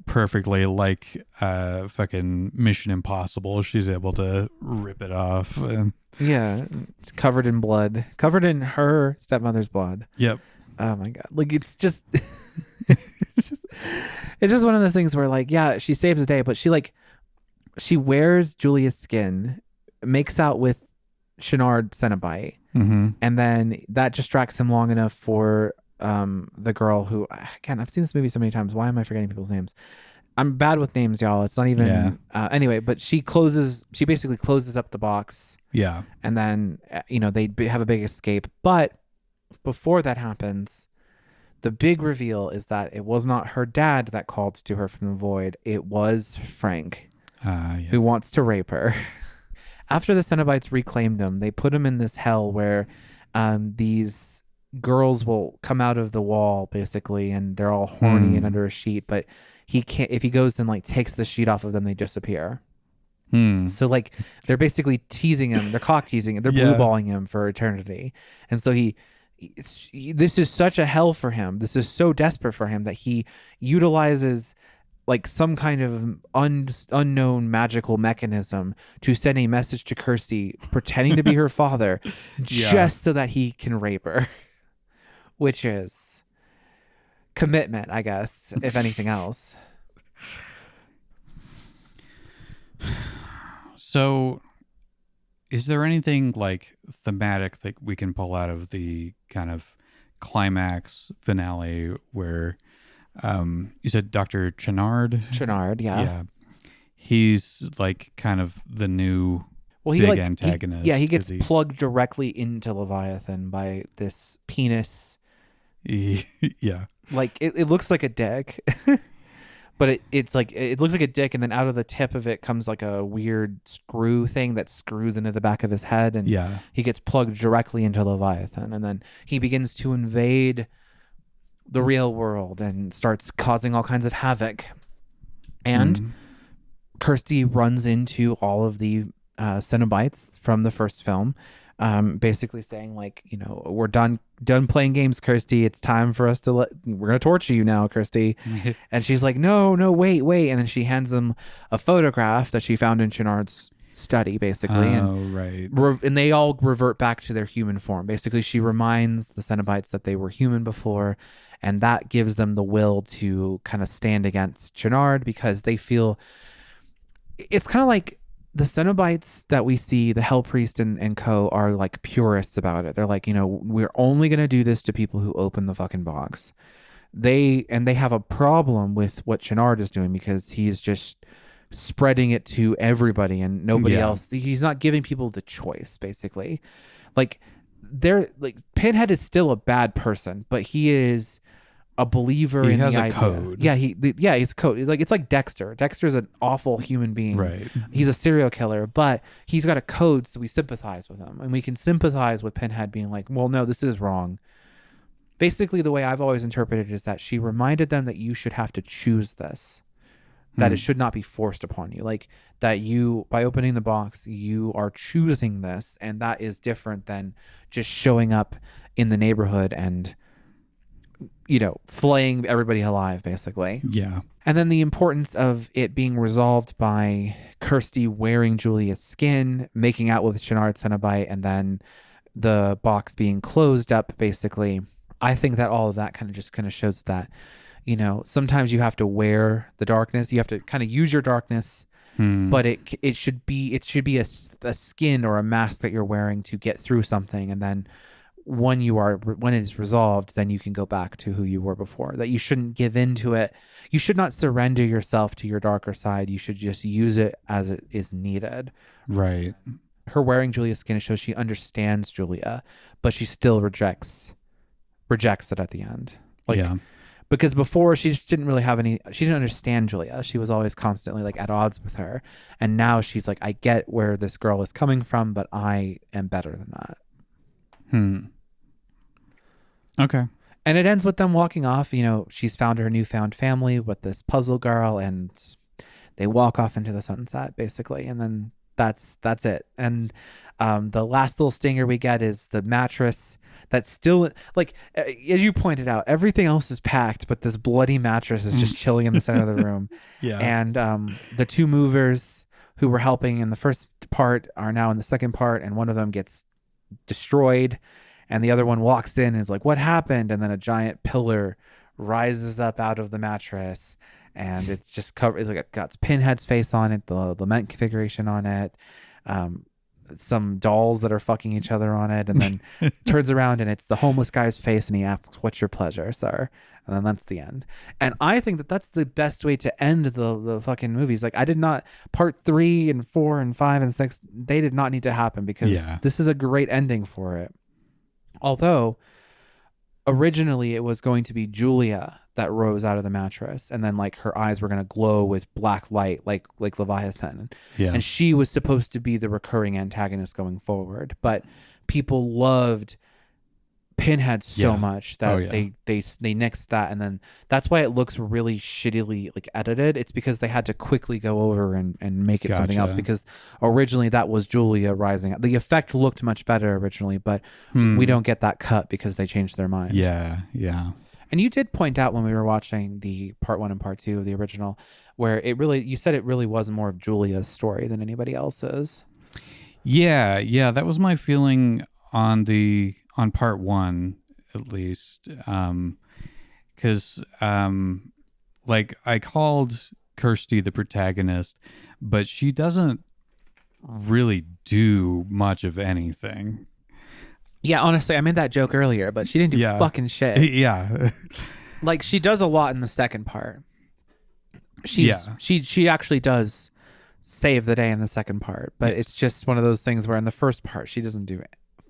Speaker 2: perfectly, like fucking Mission Impossible. She's able to rip it off. And
Speaker 1: Yeah, it's covered in blood, covered in her stepmother's blood.
Speaker 2: yep.
Speaker 1: Oh my god! Like it's just, it's just one of those things where like, yeah, she saves the day, but she wears Julia's skin, makes out with Shenard Cenobite,
Speaker 2: Mm-hmm.
Speaker 1: and then that distracts him long enough for the girl who, again, I've seen this movie so many times. Why am I forgetting people's names? I'm bad with names, y'all. It's not even anyway, but she basically closes up the box,
Speaker 2: Yeah.
Speaker 1: and then they have a big escape. But before that happens, the big reveal is that it was not her dad that called to her from the void. It was Frank,
Speaker 2: Yeah.
Speaker 1: who wants to rape her. After the Cenobites reclaimed him, they put him in this hell where these girls will come out of the wall, basically, and they're all horny and under a sheet, but he can't. If he goes and like takes the sheet off of them, they disappear. So like they're basically teasing him, they're cock teasing him, they're blue balling him for eternity. And so this is such a hell for him. This is so desperate for him that he utilizes like some kind of unknown magical mechanism to send a message to Kirsty, pretending to be her father, just so that he can rape her, which is commitment, I guess, if anything else.
Speaker 2: So is there anything like thematic that we can pull out of the kind of climax finale where you said Dr. Chenard?
Speaker 1: Yeah.
Speaker 2: He's like kind of the new
Speaker 1: Well,
Speaker 2: big antagonist.
Speaker 1: he gets plugged directly into Leviathan by this penis.
Speaker 2: Yeah.
Speaker 1: Like it looks like a dick, but it's like it looks like a dick, and then out of the tip of it comes like a weird screw thing that screws into the back of his head, and he gets plugged directly into Leviathan, and then he begins to invade the real world and starts causing all kinds of havoc. And Kirsty runs into all of the Cenobites from the first film, basically saying like, we're done playing games, Kirsty. It's time for us to we're gonna torture you now, Kirsty. And she's like, no, no, wait. And then she hands them a photograph that she found in Chenard's study, basically.
Speaker 2: Right.
Speaker 1: And they all revert back to their human form. Basically, she reminds the Cenobites that they were human before, and that gives them the will to kind of stand against Chenard because they feel it's kind of like the Cenobites that we see, the Hell Priest and co, are like purists about it. They're like, we're only going to do this to people who open the fucking box. They have a problem with what Chenard is doing because he's just spreading it to everybody and nobody else. He's not giving people the choice, basically. Like, Pinhead is still a bad person, but he is a believer in the idea. He has a code. Yeah, he's a code. It's like Dexter. Dexter's an awful human being.
Speaker 2: Right.
Speaker 1: He's a serial killer, but he's got a code, so we sympathize with him. And we can sympathize with Pinhead being like, well, no, this is wrong. Basically, the way I've always interpreted it is that she reminded them that you should have to choose this. That it should not be forced upon you. Like, that you, by opening the box, you are choosing this, and that is different than just showing up in the neighborhood and flaying everybody alive, basically.
Speaker 2: Yeah.
Speaker 1: And then the importance of it being resolved by Kirsty wearing Julia's skin, making out with Chenard Cenobite, and then the box being closed up, basically. I think that all of that kind of shows that, sometimes you have to wear the darkness. You have to kind of use your darkness, but it should be a skin or a mask that you're wearing to get through something, and then when it is resolved, then you can go back to who you were before. That you shouldn't give in to it. You should not surrender yourself to your darker side. You should just use it as it is needed.
Speaker 2: Right.
Speaker 1: Her wearing Julia's skin shows she understands Julia, but she still rejects it at the end. Because before she just didn't really she didn't understand Julia. She was always constantly like at odds with her. And now she's like, I get where this girl is coming from, but I am better than that.
Speaker 2: Okay.
Speaker 1: And it ends with them walking off. She's found her newfound family with this puzzle girl, and they walk off into the sunset, basically. And then that's it. And the last little stinger we get is the mattress that's still, like, as you pointed out, everything else is packed, but this bloody mattress is just chilling in the center of the room.
Speaker 2: Yeah.
Speaker 1: And the two movers who were helping in the first part are now in the second part, and one of them gets destroyed, and the other one walks in and is like, what happened? And then a giant pillar rises up out of the mattress, and it's just covered. It's like it got Pinhead's face on it, the lament configuration on it, some dolls that are fucking each other on it, and then turns around and it's the homeless guy's face, and he asks, what's your pleasure, sir? And then that's the end. And I think that that's the best way to end the fucking movies. Like, I did not, part 3 and 4 and 5 and 6, they did not need to happen, because this is a great ending for it. Although originally it was going to be Julia that rose out of the mattress, and then like her eyes were going to glow with black light, like Leviathan.
Speaker 2: Yeah.
Speaker 1: And she was supposed to be the recurring antagonist going forward, but people loved Pinhead so much that they nixed that, and then that's why it looks really shittily like edited. It's because they had to quickly go over and make it something else, because originally that was Julia rising. The effect looked much better originally, but we don't get that cut because they changed their mind.
Speaker 2: Yeah.
Speaker 1: And you did point out when we were watching the part 1 and part 2 of the original, where you said it really was more of Julia's story than anybody else's.
Speaker 2: Yeah, that was my feeling on part 1, at least, because like, I called Kirsty the protagonist, but she doesn't really do much of anything.
Speaker 1: Yeah, honestly, I made that joke earlier, but she didn't do fucking shit.
Speaker 2: Yeah.
Speaker 1: Like, she does a lot in the second part. She actually does save the day in the second part, but it's just one of those things where in the first part she doesn't do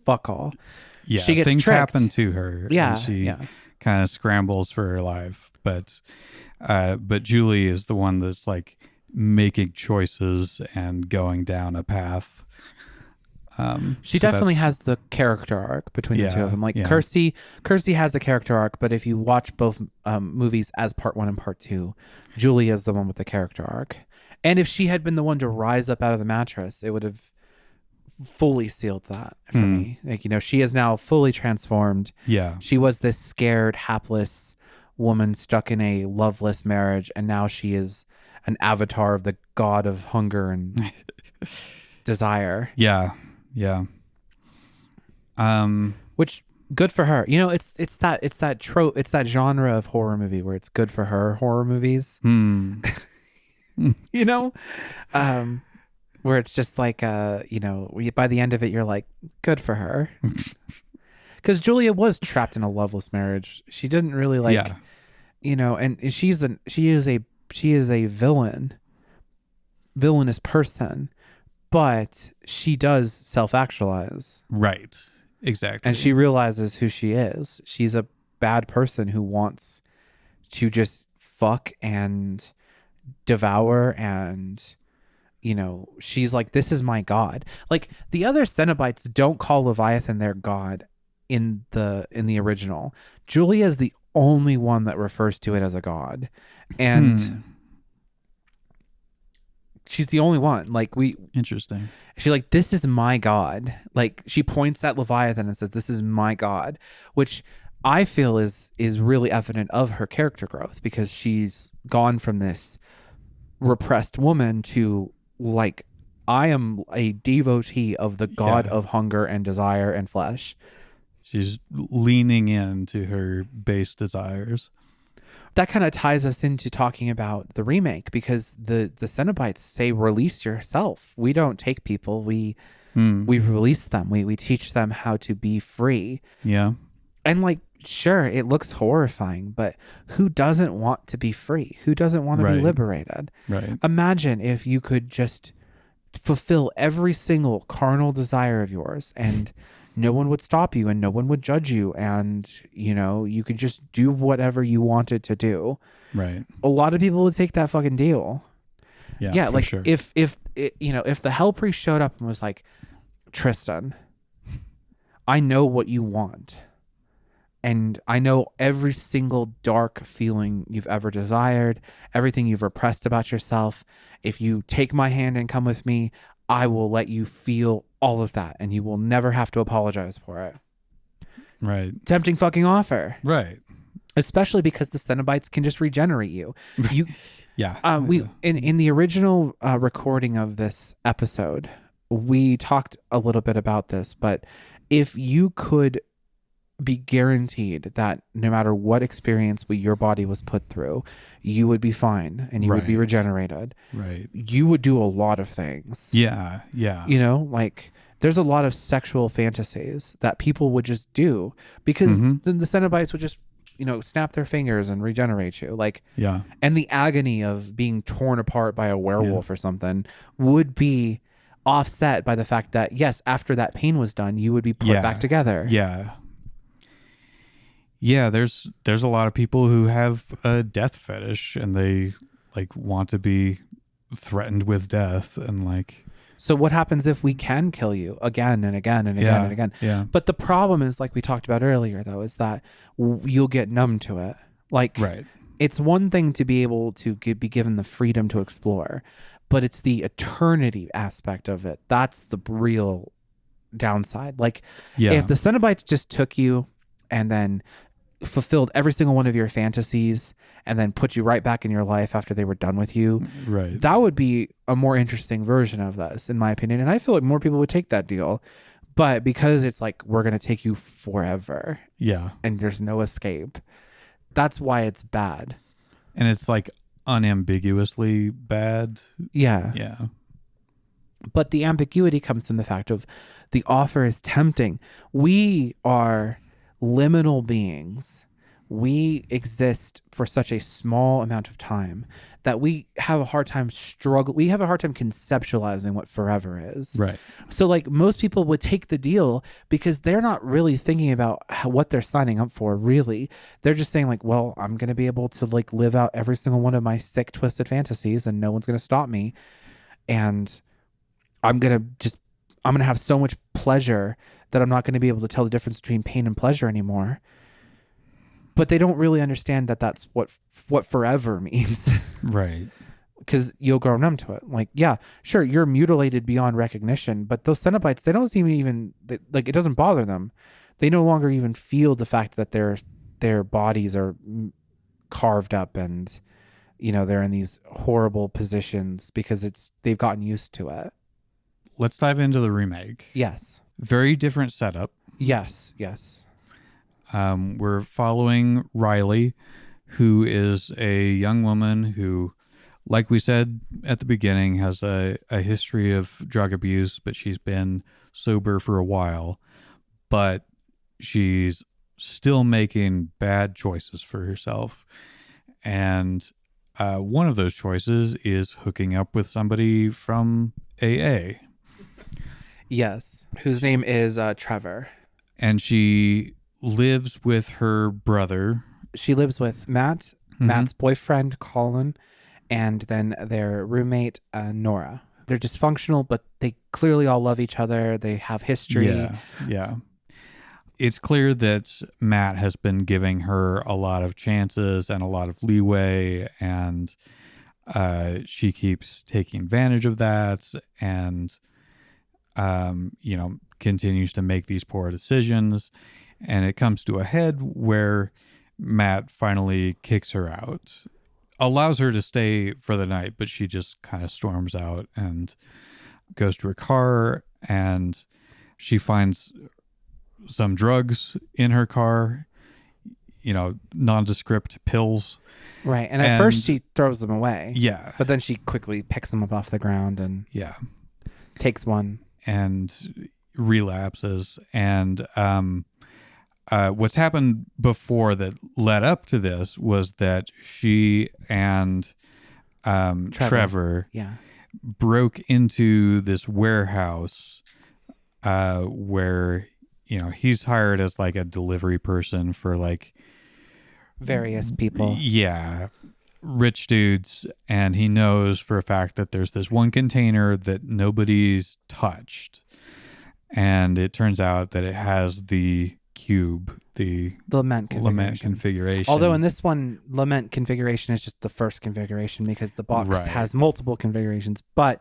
Speaker 1: fuck all.
Speaker 2: Yeah,
Speaker 1: she gets
Speaker 2: things
Speaker 1: tricked.
Speaker 2: happen to her.
Speaker 1: Yeah,
Speaker 2: and she kind of scrambles for her life, but Julie is the one that's like making choices and going down a path.
Speaker 1: She definitely has the character arc between the two of them. Like Kirsty has a character arc, but if you watch both movies as part 1 and part 2, Julie is the one with the character arc. And if she had been the one to rise up out of the mattress, it would have fully sealed that for me. Like, she is now fully transformed.
Speaker 2: Yeah.
Speaker 1: She was this scared, hapless woman stuck in a loveless marriage, and now she is an avatar of the god of hunger and desire.
Speaker 2: Yeah. Yeah.
Speaker 1: Which, good for her. It's that trope, it's that genre of horror movie where it's good for her horror movies. Where it's just like by the end of it you're like, good for her. Because Julia was trapped in a loveless marriage. She didn't really and she is a villainous person, but she does self-actualize.
Speaker 2: Right. Exactly.
Speaker 1: And she realizes who she is. She's a bad person who wants to just fuck and devour, and she's like, this is my god. Like, the other Cenobites don't call Leviathan their god in the original. Julia is the only one that refers to it as a god, and she's the only one. Like,
Speaker 2: interesting.
Speaker 1: She's like, this is my god. Like, she points at Leviathan and says, this is my god, which I feel is really evident of her character growth, because she's gone from this repressed woman to, like, I am a devotee of the god of hunger and desire and flesh.
Speaker 2: She's leaning into her base desires.
Speaker 1: That kind of ties us into talking about the remake, because the Cenobites say, release yourself. We don't take people. We release them. We teach them how to be free.
Speaker 2: Yeah.
Speaker 1: And, like, sure, it looks horrifying, but who doesn't want to be free? Who doesn't want to be liberated?
Speaker 2: Right.
Speaker 1: Imagine if you could just fulfill every single carnal desire of yours, and no one would stop you, and no one would judge you, and you could just do whatever you wanted to do.
Speaker 2: Right.
Speaker 1: A lot of people would take that fucking deal.
Speaker 2: Yeah,
Speaker 1: like,
Speaker 2: sure.
Speaker 1: if the Hell Priest showed up and was like, Tristan, I know what you want, and I know every single dark feeling you've ever desired, everything you've repressed about yourself. If you take my hand and come with me, I will let you feel all of that, and you will never have to apologize for it.
Speaker 2: Right.
Speaker 1: Tempting fucking offer.
Speaker 2: Right.
Speaker 1: Especially because the Cenobites can just regenerate you. You,
Speaker 2: yeah.
Speaker 1: We in the original recording of this episode, we talked a little bit about this, but if you could be guaranteed that no matter what experience your body was put through, you would be fine and you would be regenerated.
Speaker 2: Right.
Speaker 1: You would do a lot of things.
Speaker 2: Yeah. Yeah.
Speaker 1: Like, there's a lot of sexual fantasies that people would just do because the Cenobites would just, snap their fingers and regenerate you. Like,
Speaker 2: yeah.
Speaker 1: And the agony of being torn apart by a werewolf or something would be offset by the fact that, yes, after that pain was done, you would be put back together.
Speaker 2: Yeah. Yeah, there's a lot of people who have a death fetish, and they want to be threatened with death, and
Speaker 1: So what happens if we can kill you again and again and again and again?
Speaker 2: Yeah.
Speaker 1: But the problem is, like we talked about earlier, though, is that you'll get numb to it. Like, it's one thing to be able to be given the freedom to explore, but it's the eternity aspect of it. That's the real downside. Like, if the Cenobites just took you and then fulfilled every single one of your fantasies and then put you right back in your life after they were done with you, that would be a more interesting version of this, in my opinion. And I feel like more people would take that deal. But because it's like, we're going to take you forever, and there's no escape, that's why it's bad.
Speaker 2: And it's like unambiguously bad. Yeah.
Speaker 1: But the ambiguity comes from the fact of the offer is tempting. We are liminal beings. We exist for such a small amount of time that we have a hard time conceptualizing what forever is.
Speaker 2: Right.
Speaker 1: So, like, most people would take the deal because they're not really thinking about what they're signing up for, really. They're just saying, like, well, I'm going to be able to, like, live out every single one of my sick, twisted fantasies, and no one's going to stop me. And I'm going to have so much pleasure that I'm not going to be able to tell the difference between pain and pleasure anymore. But they don't really understand that that's what forever means.
Speaker 2: Right.
Speaker 1: because you'll grow numb to it. Like, yeah, sure, you're mutilated beyond recognition, but those Cenobites, they don't seem even like, it doesn't bother them. They no longer even feel the fact that their bodies are carved up, and they're in these horrible positions because they've gotten used to it.
Speaker 2: Let's dive into the remake.
Speaker 1: Yes.
Speaker 2: Very different setup.
Speaker 1: Yes.
Speaker 2: We're following Riley, who is a young woman who, like we said at the beginning, has a history of drug abuse, but she's been sober for a while. But she's still making bad choices for herself. And one of those choices is hooking up with somebody from AA.
Speaker 1: Yes. Whose name is Trevor.
Speaker 2: And she lives with her brother.
Speaker 1: She lives with Matt, Matt's boyfriend, Colin, and then their roommate, Nora. They're dysfunctional, but they clearly all love each other. They have history.
Speaker 2: Yeah. It's clear that Matt has been giving her a lot of chances and a lot of leeway, and she keeps taking advantage of that and, continues to make these poor decisions. And it comes to a head where Matt finally kicks her out, allows her to stay for the night, but she just kind of storms out and goes to her car, and she finds some drugs in her car, nondescript pills.
Speaker 1: Right. And at first she throws them away.
Speaker 2: Yeah.
Speaker 1: But then she quickly picks them up off the ground and takes one.
Speaker 2: And relapses. And what's happened before that led up to this was that she and Trevor broke into this warehouse where he's hired as like a delivery person for like
Speaker 1: various people.
Speaker 2: Yeah. Rich dudes. And he knows for a fact that there's this one container that nobody's touched. And it turns out that it has the cube, the
Speaker 1: Lament
Speaker 2: configuration.
Speaker 1: Although in this one, Lament configuration is just the first configuration because the box has multiple configurations. But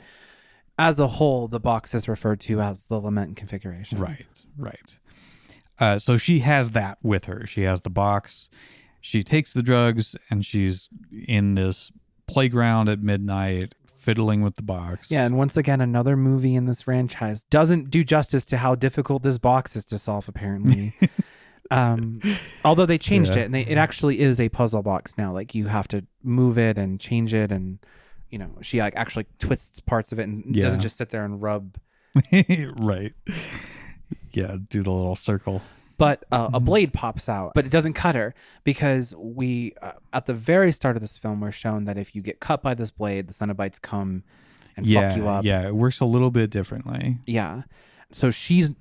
Speaker 1: as a whole, the box is referred to as the Lament configuration.
Speaker 2: Right. So she has that with her. She has the box. She takes the drugs, and she's in this playground at midnight fiddling with the box.
Speaker 1: Yeah, and once again, another movie in this franchise doesn't do justice to how difficult this box is to solve, apparently. Although they changed it, and it actually is a puzzle box now. Like, you have to move it and change it, and she like actually twists parts of it and doesn't just sit there and rub.
Speaker 2: Right. Yeah, do the little circle.
Speaker 1: But a blade pops out, but it doesn't cut her because we, at the very start of this film, we're shown that if you get cut by this blade, the Cenobites come and fuck you up.
Speaker 2: Yeah, it works a little bit differently.
Speaker 1: Yeah. So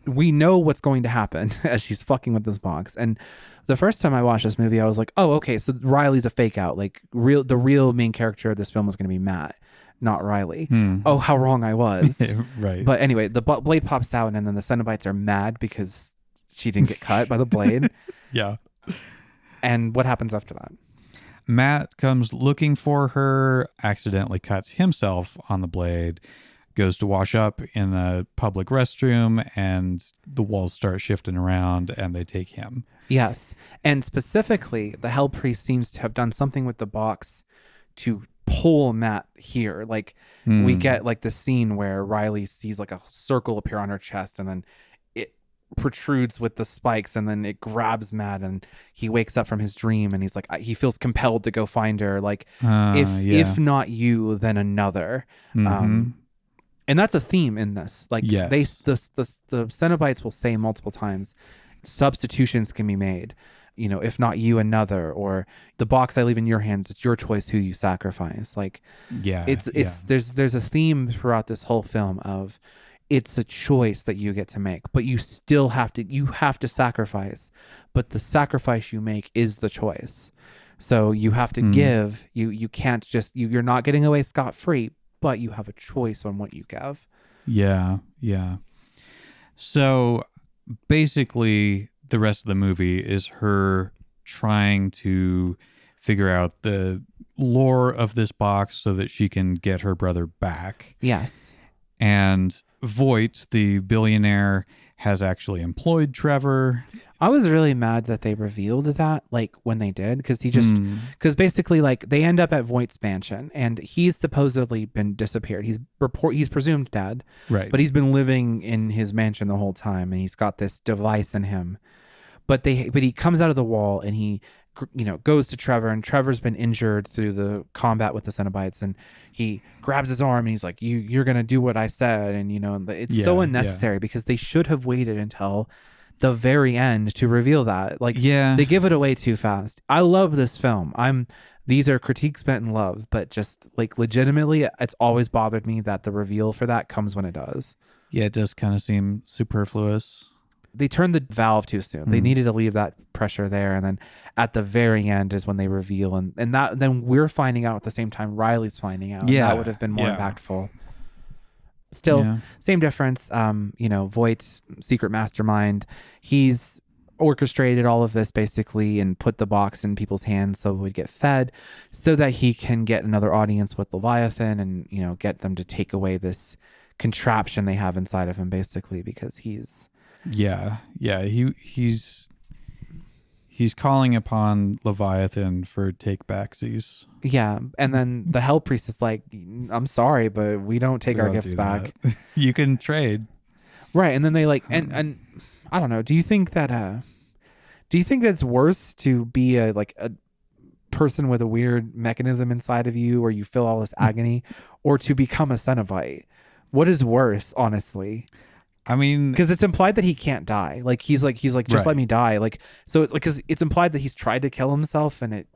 Speaker 1: we know what's going to happen as she's fucking with this box. And the first time I watched this movie, I was like, oh, okay, so Riley's a fake out. Like, the real main character of this film was going to be Matt, not Riley. Oh, how wrong I was.
Speaker 2: Right.
Speaker 1: But anyway, the blade pops out, and then the Cenobites are mad because she didn't get cut by the blade.
Speaker 2: Yeah.
Speaker 1: And what happens after that?
Speaker 2: Matt comes looking for her, accidentally cuts himself on the blade, goes to wash up in a public restroom, and the walls start shifting around, and they take him.
Speaker 1: Yes. And specifically, the Hell Priest seems to have done something with the box to pull Matt here. Like, we get like the scene where Riley sees like a circle appear on her chest, and then protrudes with the spikes, and then it grabs Matt, and he wakes up from his dream, and he's like, he feels compelled to go find her, like, if not you, then another. And that's a theme in this. Like, the Cenobites will say multiple times, substitutions can be made, if not you, another, or the box I leave in your hands, it's your choice who you sacrifice. Like, there's a theme throughout this whole film of, it's a choice that you get to make, but you still have to sacrifice, but the sacrifice you make is the choice. So you have to give, you can't just, you're not getting away scot-free, but you have a choice on what you give.
Speaker 2: Yeah. So basically the rest of the movie is her trying to figure out the lore of this box so that she can get her brother back.
Speaker 1: Yes.
Speaker 2: And Voight, the billionaire, has actually employed Trevor.
Speaker 1: I was really mad that they revealed that, like, when they did, because because basically, like, they end up at Voight's mansion, and he's supposedly been disappeared. He's presumed dead,
Speaker 2: Right.
Speaker 1: but he's been living in his mansion the whole time, and he's got this device in him. But he comes out of the wall, and he, goes to Trevor, and Trevor's been injured through the combat with the Cenobites, and he grabs his arm, and he's like, "You're gonna do what I said," and it's so unnecessary because they should have waited until the very end to reveal that. Like, they give it away too fast. I love this film. These are critiques meant in love, but just like legitimately, it's always bothered me that the reveal for that comes when it does.
Speaker 2: Yeah, it does kind of seem superfluous.
Speaker 1: They turned the valve too soon. They needed to leave that pressure there, and then at the very end is when they reveal, and that then we're finding out at the same time Riley's finding out.
Speaker 2: Yeah,
Speaker 1: that would have been more impactful. Still, same difference. Voight's secret mastermind. He's orchestrated all of this basically and put the box in people's hands so it would get fed, so that he can get another audience with Leviathan and get them to take away this contraption they have inside of him, basically, because he's he's calling upon Leviathan for take backsies. Yeah, and then the Hell Priest is like, "I'm sorry, but we don't take our gifts back.
Speaker 2: You can trade."
Speaker 1: Right, and then they like, and I don't know. Do you think that it's worse to be a person with a weird mechanism inside of you, where you feel all this agony, or to become a Cenobite? What is worse, honestly?
Speaker 2: I mean,
Speaker 1: because it's implied that he can't die. Like he's like, just let me die. Like, so because it's implied that he's tried to kill himself and it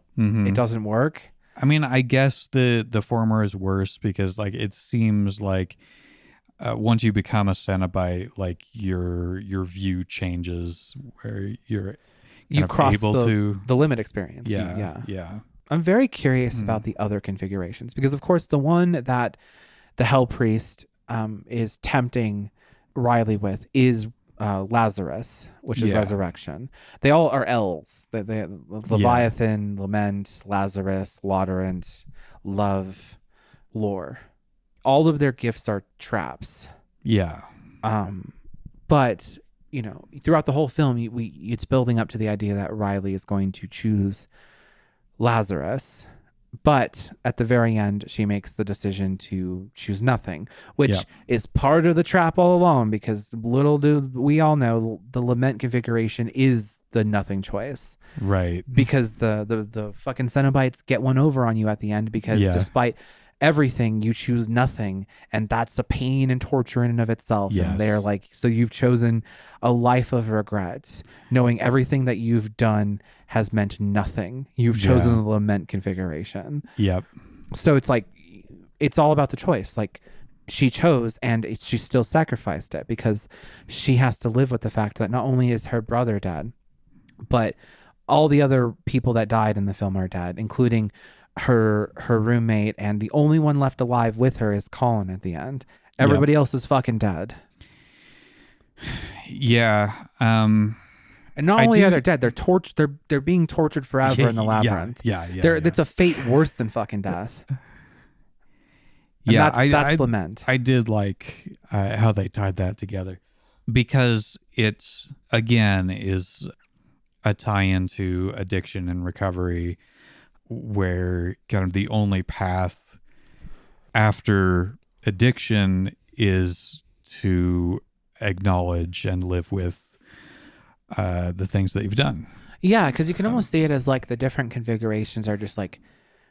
Speaker 1: doesn't work.
Speaker 2: I mean, I guess the former is worse because like it seems like once you become a Cenobite, like your view changes, where you
Speaker 1: cross
Speaker 2: able to
Speaker 1: the limit experience.
Speaker 2: Yeah.
Speaker 1: I'm very curious about the other configurations, because of course the one that the Hell Priest is tempting Riley with is Lazarus, which is resurrection. They all are L's. They Leviathan, Lament, Lazarus, Labyrinth, Love, Lore. All of their gifts are traps.
Speaker 2: Yeah.
Speaker 1: But throughout the whole film, it's building up to the idea that Riley is going to choose Lazarus. But at the very end, she makes the decision to choose nothing, which is part of the trap all along, because little do we all know the Lament configuration is the nothing choice.
Speaker 2: Right.
Speaker 1: Because the fucking Cenobites get one over on you at the end, because despite everything, you choose nothing, and that's a pain and torture in and of itself.
Speaker 2: Yes.
Speaker 1: And they're like, so you've chosen a life of regret, knowing everything that you've done has meant nothing. You've chosen the Lament configuration.
Speaker 2: Yep.
Speaker 1: So it's like, it's all about the choice. Like, she chose, and she still sacrificed it, because she has to live with the fact that not only is her brother dead, but all the other people that died in the film are dead, including her roommate, and the only one left alive with her is Colin at the end. Everybody else is fucking dead.
Speaker 2: Yeah.
Speaker 1: And not only are they dead, they're being tortured forever in the labyrinth. It's a fate worse than fucking death. And that's Lament.
Speaker 2: I did like how they tied that together, because it's, again, is a tie-in to addiction and recovery, where kind of the only path after addiction is to acknowledge and live with the things that you've done.
Speaker 1: Yeah, because you can almost see it as like the different configurations are just like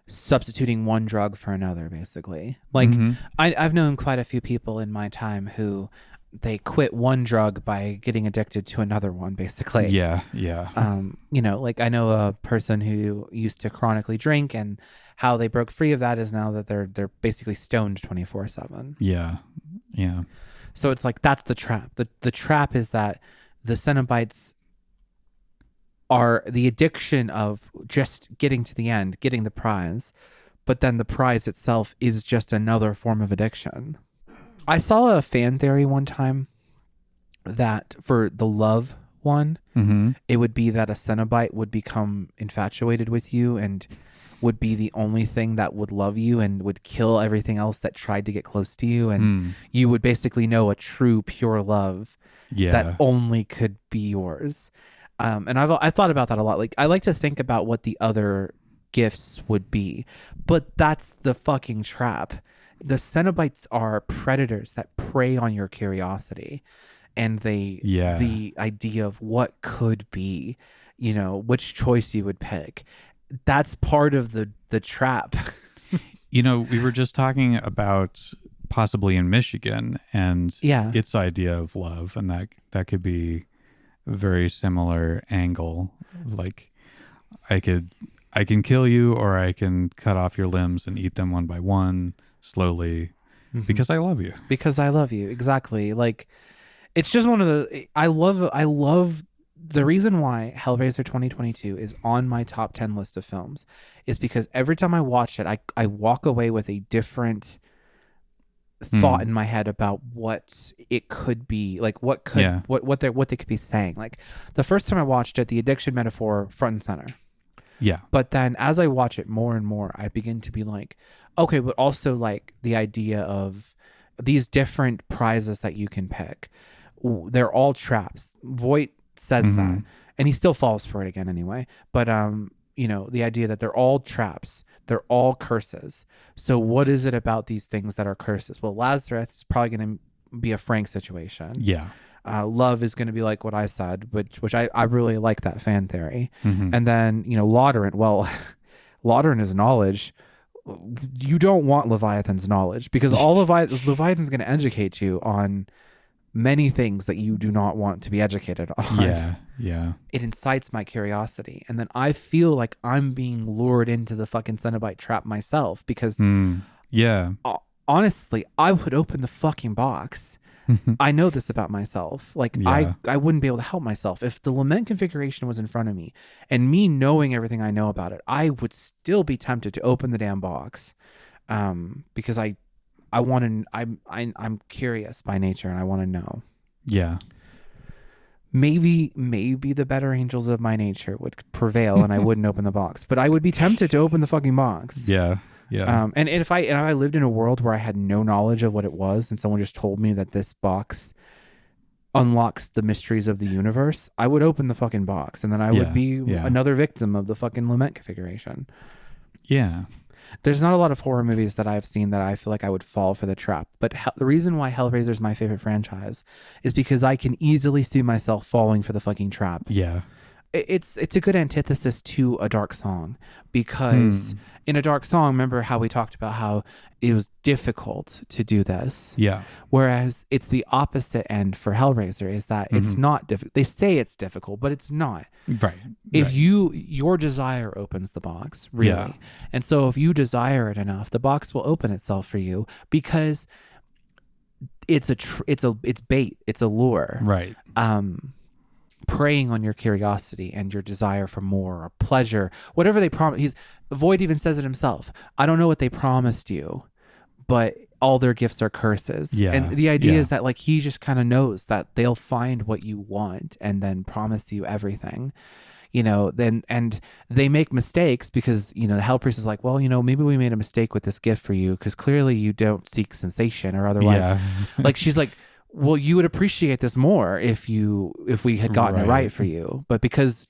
Speaker 1: substituting one drug for another, basically. Like, I've known quite a few people in my time who they quit one drug by getting addicted to another one, basically.
Speaker 2: Yeah.
Speaker 1: Like I know a person who used to chronically drink, and how they broke free of that is now that they're basically stoned 24/7.
Speaker 2: Yeah.
Speaker 1: So it's like, that's the trap. The trap is that the Cenobites are the addiction of just getting to the end, getting the prize, but then the prize itself is just another form of addiction. I saw a fan theory one time that for the love one, it would be that a Cenobite would become infatuated with you and would be the only thing that would love you and would kill everything else that tried to get close to you, and you would basically know a true pure love that only could be yours. And I've thought about that a lot. Like, I like to think about what the other gifts would be, but that's the fucking trap. The Cenobites are predators that prey on your curiosity, and the idea of what could be, which choice you would pick. That's part of the trap.
Speaker 2: We were just talking about possibly in Michigan and its idea of love, and that could be a very similar angle. Like, I can kill you, or I can cut off your limbs and eat them one by one slowly, because I love you.
Speaker 1: Because I love you. Exactly. Like, it's just one of the, I love the reason why Hellraiser 2022 is on my top 10 list of films is because every time I watch it, I walk away with a different thought in my head about what it could be, like what they could be saying. Like, the first time I watched it, the addiction metaphor front and center.
Speaker 2: Yeah.
Speaker 1: But then as I watch it more and more, I begin to be like, okay, but also like the idea of these different prizes that you can pick. They're all traps. Voight says that, and he still falls for it again anyway. But the idea that they're all traps, they're all curses. So what is it about these things that are curses? Well, Lazarus is probably going to be a Frank situation.
Speaker 2: Yeah.
Speaker 1: Love is going to be like what I said, which I really like that fan theory. And then, Labyrinth, well, Labyrinth is knowledge. You don't want Leviathan's knowledge, because all Leviathan's going to educate you on many things that you do not want to be educated on.
Speaker 2: Yeah.
Speaker 1: It incites my curiosity, and then I feel like I'm being lured into the fucking Cenobite trap myself, because honestly, I would open the fucking box. I know this about myself. Like, I wouldn't be able to help myself. If the lament configuration was in front of me, and me knowing everything I know about it, I would still be tempted to open the damn box, because I want to. I'm curious by nature, and I want to know.
Speaker 2: Yeah.
Speaker 1: Maybe the better angels of my nature would prevail, and I wouldn't open the box, but I would be tempted to open the fucking box.
Speaker 2: Yeah. Yeah.
Speaker 1: And if I lived in a world where I had no knowledge of what it was, and someone just told me that this box unlocks the mysteries of the universe, I would open the fucking box, and then I would be another victim of the fucking lament configuration.
Speaker 2: Yeah.
Speaker 1: There's not a lot of horror movies that I've seen that I feel like I would fall for the trap. But the reason why Hellraiser is my favorite franchise is because I can easily see myself falling for the fucking trap.
Speaker 2: Yeah.
Speaker 1: It's a good antithesis to A Dark Song, because in A Dark Song, remember how we talked about how it was difficult to do this.
Speaker 2: Yeah.
Speaker 1: Whereas it's the opposite end for Hellraiser, is that it's not difficult. They say it's difficult, but it's not.
Speaker 2: Right.
Speaker 1: If your desire opens the box, really.
Speaker 2: Yeah.
Speaker 1: And so if you desire it enough, the box will open itself for you, because it's bait, it's a lure.
Speaker 2: Right.
Speaker 1: Preying on your curiosity and your desire for more, or pleasure, whatever they promise. Voight even says it himself. I don't know what they promised you, but all their gifts are curses.
Speaker 2: Yeah.
Speaker 1: And the idea is that, like, he just kind of knows that they'll find what you want and then promise you everything. And they make mistakes, because, the Hell Priest is like, well, maybe we made a mistake with this gift for you, because clearly you don't seek sensation or otherwise.
Speaker 2: Yeah.
Speaker 1: Like, she's like, well, you would appreciate this more if we had gotten it right for you. But because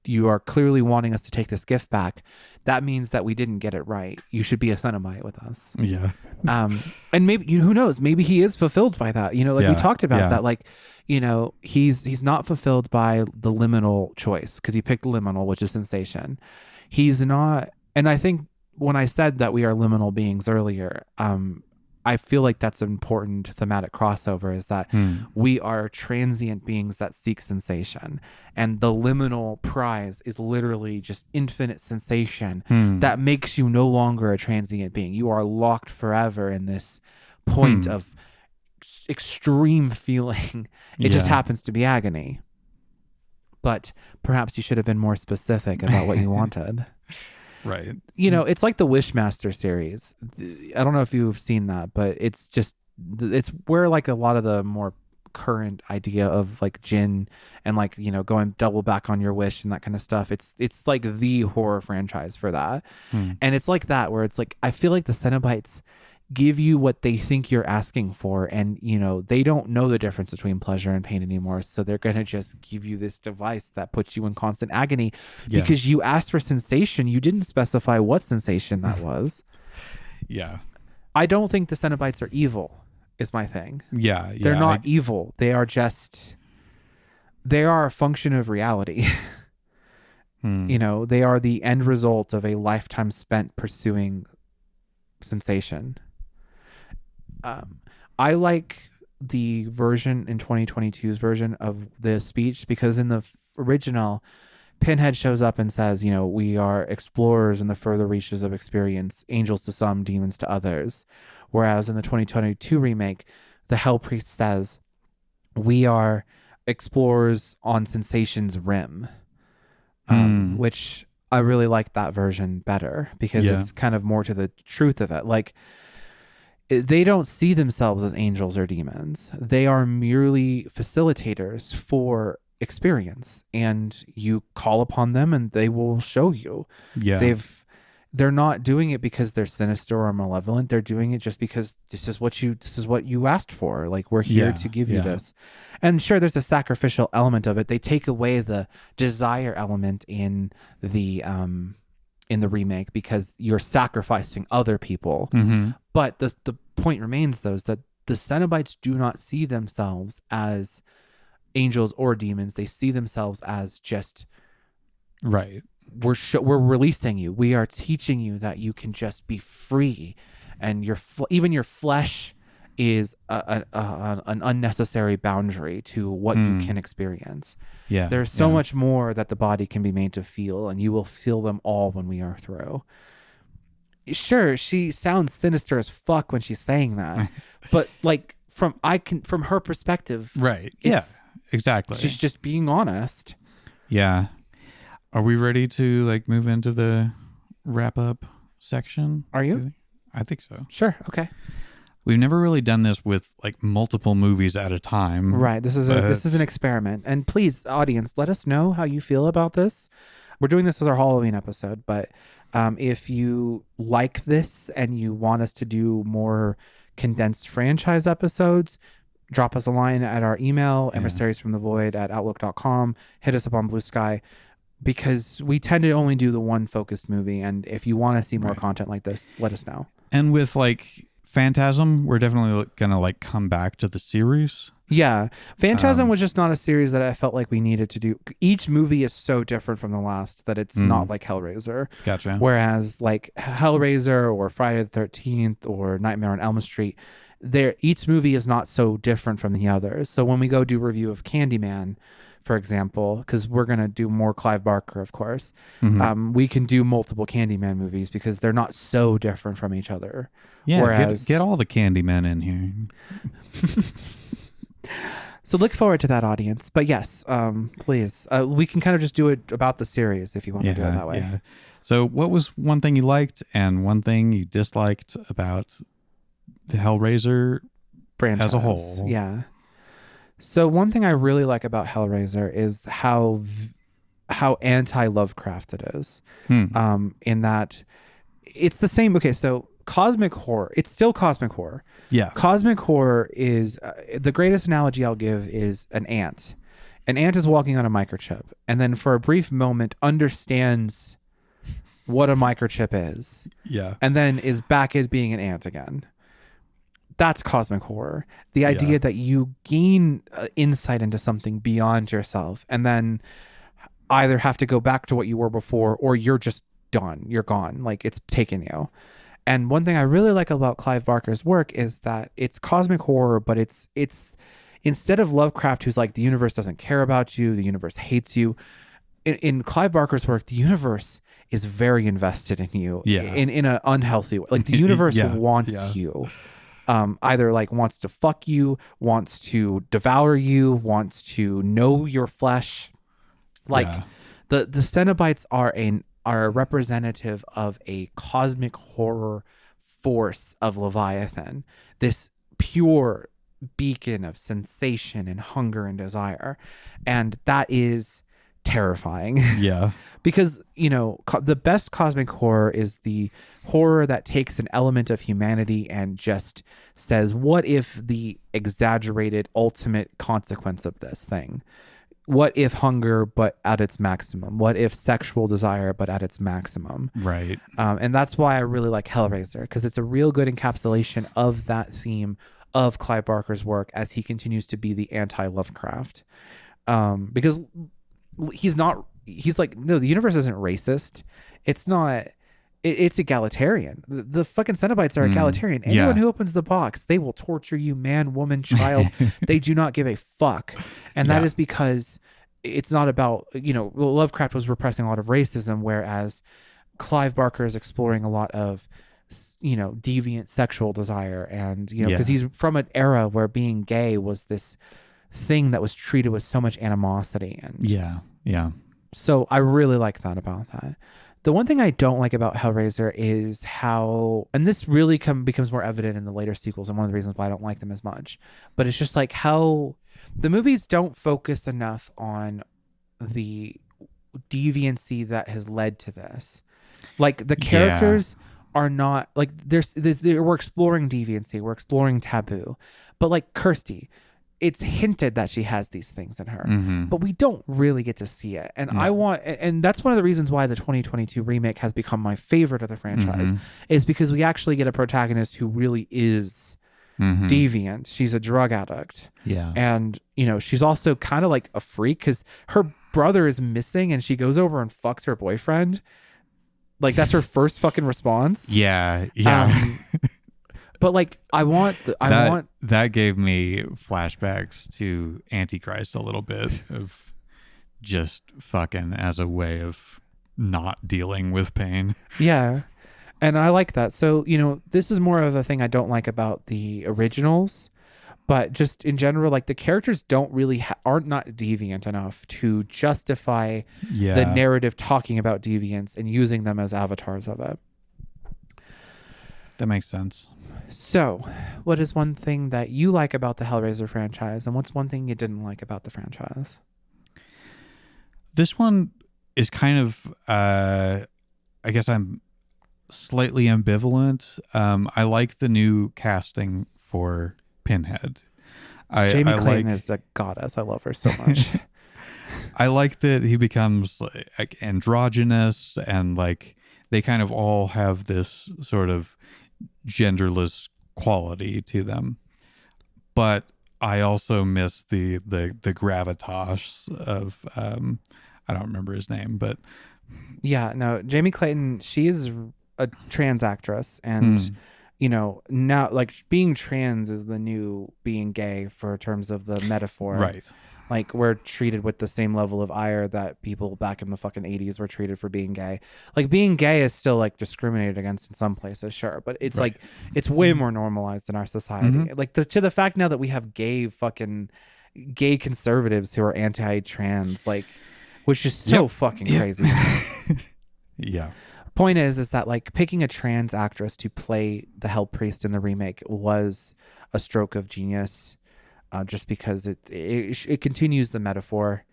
Speaker 1: you are clearly wanting us to take this gift back, that means that we didn't get it right. You should be a Cenobite with us.
Speaker 2: Yeah.
Speaker 1: And maybe, who knows? Maybe he is fulfilled by that. We talked about that. Like, he's not fulfilled by the liminal choice, because he picked liminal, which is sensation. He's not. And I think when I said that we are liminal beings earlier, I feel like that's an important thematic crossover, is that we are transient beings that seek sensation, and the liminal prize is literally just infinite sensation that makes you no longer a transient being. You are locked forever in this point of extreme feeling. It just happens to be agony. But perhaps you should have been more specific about what you wanted.
Speaker 2: Right.
Speaker 1: It's like the Wishmaster series. I don't know if you've seen that, but it's where, like, a lot of the more current idea of like jinn and like, you know, going double back on your wish and that kind of stuff. It's like the horror franchise for that.
Speaker 2: Hmm.
Speaker 1: And it's like that where it's like I feel like the Cenobites give you what they think you're asking for, and you know they don't know the difference between pleasure and pain anymore, so they're going to just give you this device that puts you in constant agony
Speaker 2: Yeah.
Speaker 1: because you asked for sensation. You didn't specify what sensation that was.
Speaker 2: Yeah.
Speaker 1: I don't think the Cenobites are evil is my thing.
Speaker 2: Yeah.
Speaker 1: They're not evil. They are a function of reality.
Speaker 2: Hmm.
Speaker 1: You know, they are the end result of a lifetime spent pursuing sensation. I like the version in 2022's version of the speech because in the original, Pinhead shows up and says, you know, we are explorers in the further reaches of experience, angels to some, demons to others. Whereas in the 2022 remake, the Hell Priest says, we are explorers on sensation's rim, which I really like that version better because it's kind of more to the truth of it. Like, they don't see themselves as angels or demons. They are merely facilitators for experience, and you call upon them and they will show you.
Speaker 2: Yeah.
Speaker 1: They're not doing it because they're sinister or malevolent. They're doing it just because this is what you asked for. Like, we're here to give you this. And sure, there's a sacrificial element of it. They take away the desire element in the remake because you're sacrificing other people.
Speaker 2: Mm-hmm.
Speaker 1: But the point remains, though, is that the Cenobites do not see themselves as angels or demons. They see themselves as just
Speaker 2: Right.
Speaker 1: We're releasing you. We are teaching you that you can just be free, and even your flesh is an unnecessary boundary to what you can experience.
Speaker 2: Yeah.
Speaker 1: There's so much more that the body can be made to feel, and you will feel them all when we are through. Sure, she sounds sinister as fuck when she's saying that, but like from her perspective,
Speaker 2: Right. Yeah. Exactly.
Speaker 1: She's just being honest.
Speaker 2: Yeah. Are we ready to like move into the wrap up section?
Speaker 1: Are you?
Speaker 2: I think so.
Speaker 1: Sure. Okay.
Speaker 2: We've never really done this with like multiple movies at a time.
Speaker 1: Right. This is an experiment. And please, audience, let us know how you feel about this. We're doing this as our Halloween episode, but if you like this and you want us to do more condensed franchise episodes, drop us a line at our email, emissariesfromthevoid@outlook.com. Hit us up on Blue Sky, because we tend to only do the one focused movie. And if you want to see more content like this, let us know.
Speaker 2: And with like Phantasm, we're definitely going to like come back to the series.
Speaker 1: Yeah. Phantasm was just not a series that I felt like we needed to do. Each movie is so different from the last that it's not like Hellraiser.
Speaker 2: Gotcha.
Speaker 1: Whereas like Hellraiser or Friday the 13th or Nightmare on Elm Street, each movie is not so different from the others. So when we go do review of Candyman, for example, because we're going to do more Clive Barker, of course, we can do multiple Candyman movies because they're not so different from each other.
Speaker 2: Yeah,
Speaker 1: whereas,
Speaker 2: get all the Candymen in here.
Speaker 1: So look forward to that, audience. But yes, please, we can kind of just do it about the series if you want to do it that way.
Speaker 2: Yeah. So what was one thing you liked and one thing you disliked about the Hellraiser franchise as a whole?
Speaker 1: Yeah. So one thing I really like about Hellraiser is how anti-Lovecraft it is. In that it's the same. Okay, so cosmic horror, it's still cosmic horror.
Speaker 2: Yeah.
Speaker 1: Cosmic horror is the greatest analogy I'll give is an ant. An ant is walking on a microchip and then for a brief moment understands what a microchip is.
Speaker 2: Yeah.
Speaker 1: And then is back at being an ant again. That's cosmic horror. The idea that you gain insight into something beyond yourself and then either have to go back to what you were before or you're just done. You're gone. Like it's taken you. And one thing I really like about Clive Barker's work is that it's cosmic horror, but it's instead of Lovecraft, who's like, the universe doesn't care about you, the universe hates you. In Clive Barker's work, the universe is very invested in you in an unhealthy way. Like the universe wants you. Either like wants to fuck you, wants to devour you, wants to know your flesh. Like the Cenobites are a representative of a cosmic horror force of Leviathan. This pure beacon of sensation and hunger and desire. And that is terrifying.
Speaker 2: Yeah.
Speaker 1: Because, you know, the best cosmic horror is the horror that takes an element of humanity and just says, what if the exaggerated ultimate consequence of this thing? What if hunger, but at its maximum? What if sexual desire, but at its maximum?
Speaker 2: Right.
Speaker 1: And that's why I really like Hellraiser, because it's a real good encapsulation of that theme of Clive Barker's work as he continues to be the anti-Lovecraft. Because he's like, no, the universe isn't racist. It's not, it's egalitarian. The fucking Cenobites are egalitarian. Anyone who opens the box, they will torture you, man, woman, child. They do not give a fuck. And that is because it's not about, you know, Lovecraft was repressing a lot of racism, whereas Clive Barker is exploring a lot of, you know, deviant sexual desire. And, you know, because he's from an era where being gay was this thing that was treated with so much animosity. And so I really like that about that. The one thing I don't like about Hellraiser is how, and this really becomes more evident in the later sequels, and one of the reasons why I don't like them as much, but it's just like how the movies don't focus enough on the deviancy that has led to this. Like the characters are not like we're exploring deviancy, we're exploring taboo, but like Kirsty, it's hinted that she has these things in her, but we don't really get to see it. And and that's one of the reasons why the 2022 remake has become my favorite of the franchise, is because we actually get a protagonist who really is deviant. She's a drug addict.
Speaker 2: Yeah.
Speaker 1: And, you know, she's also kind of like a freak because her brother is missing and she goes over and fucks her boyfriend. Like that's her first fucking response.
Speaker 2: Yeah.
Speaker 1: But like,
Speaker 2: that gave me flashbacks to Antichrist a little bit of just fucking as a way of not dealing with pain.
Speaker 1: Yeah. And I like that. So, you know, this is more of a thing I don't like about the originals, but just in general, like the characters don't really aren't not deviant enough to justify the narrative talking about deviance and using them as avatars of it.
Speaker 2: That makes sense.
Speaker 1: So, what is one thing that you like about the Hellraiser franchise, and what's one thing you didn't like about the franchise?
Speaker 2: This one is kind of, I guess I'm slightly ambivalent. I like the new casting for Pinhead.
Speaker 1: Jamie Clayton is a goddess. I love her so much.
Speaker 2: I like that he becomes like androgynous, and like they kind of all have this sort of genderless quality to them, but I also miss the gravitas of I don't remember his name, but
Speaker 1: Jamie Clayton, she is a trans actress, and you know, now like being trans is the new being gay for terms of the metaphor,
Speaker 2: right?
Speaker 1: Like we're treated with the same level of ire that people back in the fucking 80s were treated for being gay. Like being gay is still like discriminated against in some places, sure, but it's like it's way more normalized in our society. Like to the fact now that we have gay conservatives who are anti-trans, like, which is so fucking crazy.
Speaker 2: Yeah.
Speaker 1: Point is that like picking a trans actress to play the Hell Priest in the remake was a stroke of genius. Just because it continues the metaphor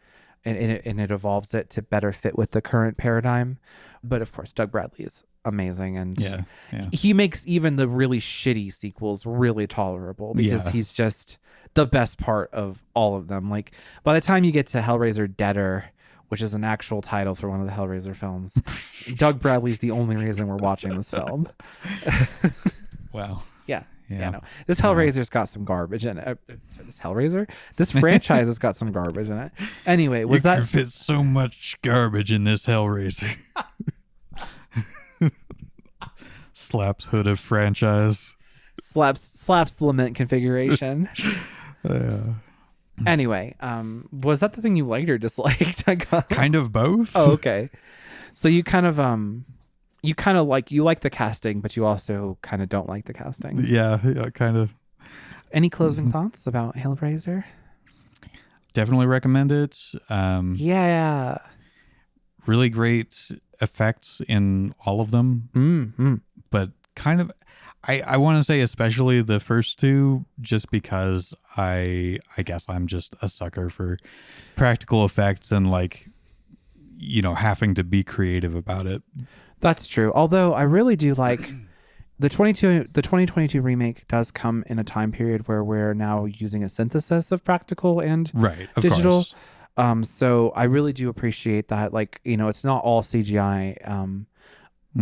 Speaker 1: and it evolves it to better fit with the current paradigm. But of course, Doug Bradley is amazing, and he makes even the really shitty sequels really tolerable because he's just the best part of all of them. Like by the time you get to Hellraiser Deader, which is an actual title for one of the Hellraiser films, Doug Bradley's the only reason we're watching this film.
Speaker 2: Wow.
Speaker 1: Yeah, no. This Hellraiser's got some garbage in it. This Hellraiser? This franchise has got some garbage in it. Anyway,
Speaker 2: you can fit so much garbage in this Hellraiser? Slaps hood of franchise.
Speaker 1: Slaps the lament configuration. Anyway, was that the thing you liked or disliked?
Speaker 2: Kind of both.
Speaker 1: Oh, okay. So you kind of you like the casting, but you also kind of don't like the casting.
Speaker 2: Yeah, kind of.
Speaker 1: Any closing thoughts about Hellraiser?
Speaker 2: Definitely recommend it.
Speaker 1: Yeah.
Speaker 2: Really great effects in all of them.
Speaker 1: Mm-hmm.
Speaker 2: But kind of, I want to say especially the first two, just because I guess I'm just a sucker for practical effects and like, having to be creative about it.
Speaker 1: That's true. Although I really do like the 2022 remake does come in a time period where we're now using a synthesis of practical and
Speaker 2: Right, of
Speaker 1: digital.
Speaker 2: course.
Speaker 1: So I really do appreciate that. Like, it's not all CGI.
Speaker 2: Mhm.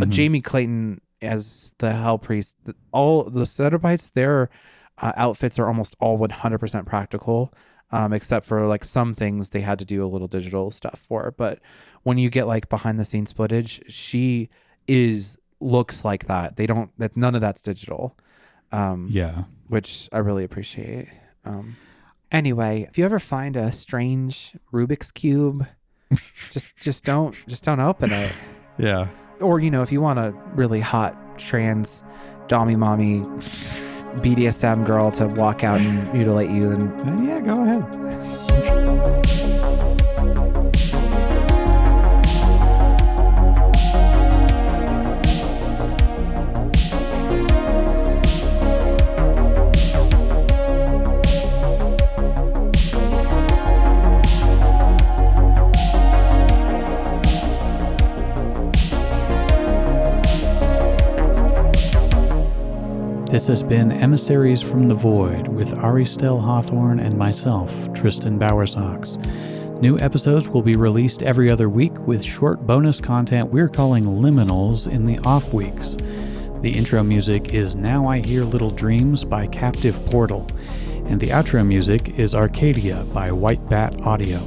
Speaker 1: Jamie Clayton as the Hell Priest, all the Cenobites, their outfits are almost all 100% practical, except for like some things they had to do a little digital stuff for. But when you get like behind the scenes footage, she looks like that. None of that's digital.
Speaker 2: Yeah.
Speaker 1: Which I really appreciate. Anyway, if you ever find a strange Rubik's cube, just don't open it.
Speaker 2: Yeah.
Speaker 1: Or if you want a really hot trans dommy mommy BDSM girl to walk out and mutilate you, then
Speaker 2: Yeah, go ahead. This has been Emissaries from the Void with Ari Stell Hawthorne and myself, Tristan Bowersox. New episodes will be released every other week with short bonus content we're calling liminals in the off weeks. The intro music is Now I Hear Little Dreams by Captive Portal, and the outro music is Arcadia by White Bat Audio.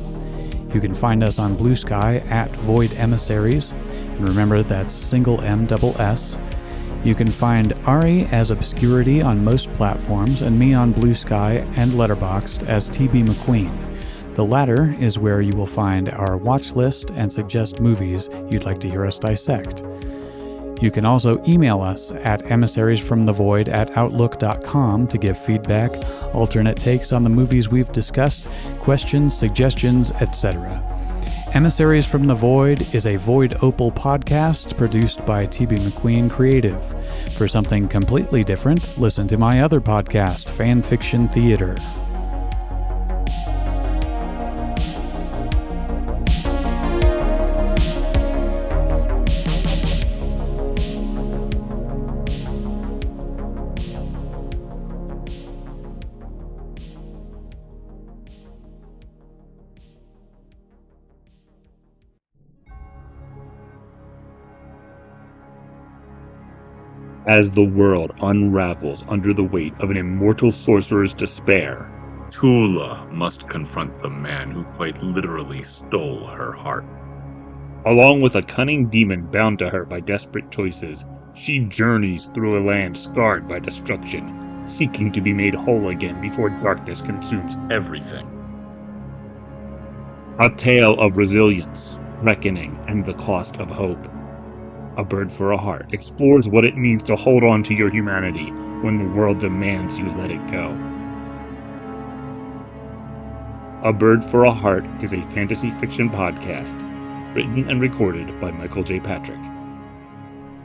Speaker 2: You can find us on Blue Sky at Void Emissaries, and remember that's single M double S. You can find Ari as Obscurity on most platforms and me on Blue Sky and Letterboxd as TB McQueen. The latter is where you will find our watch list and suggest movies you'd like to hear us dissect. You can also email us at emissariesfromthevoid@outlook.com to give feedback, alternate takes on the movies we've discussed, questions, suggestions, etc. Emissaries from the Void is a Void Opal podcast produced by TB McQueen Creative. For something completely different, listen to my other podcast, Fan Fiction Theater.
Speaker 3: As the world unravels under the weight of an immortal sorcerer's despair, Tula must confront the man who quite literally stole her heart. Along with a cunning demon bound to her by desperate choices, she journeys through a land scarred by destruction, seeking to be made whole again before darkness consumes everything. A tale of resilience, reckoning, and the cost of hope. A Bird for a Heart explores what it means to hold on to your humanity when the world demands you let it go. A Bird for a Heart is a fantasy fiction podcast, written and recorded by Michael J. Patrick.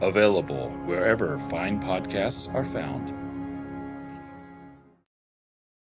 Speaker 4: Available wherever fine podcasts are found.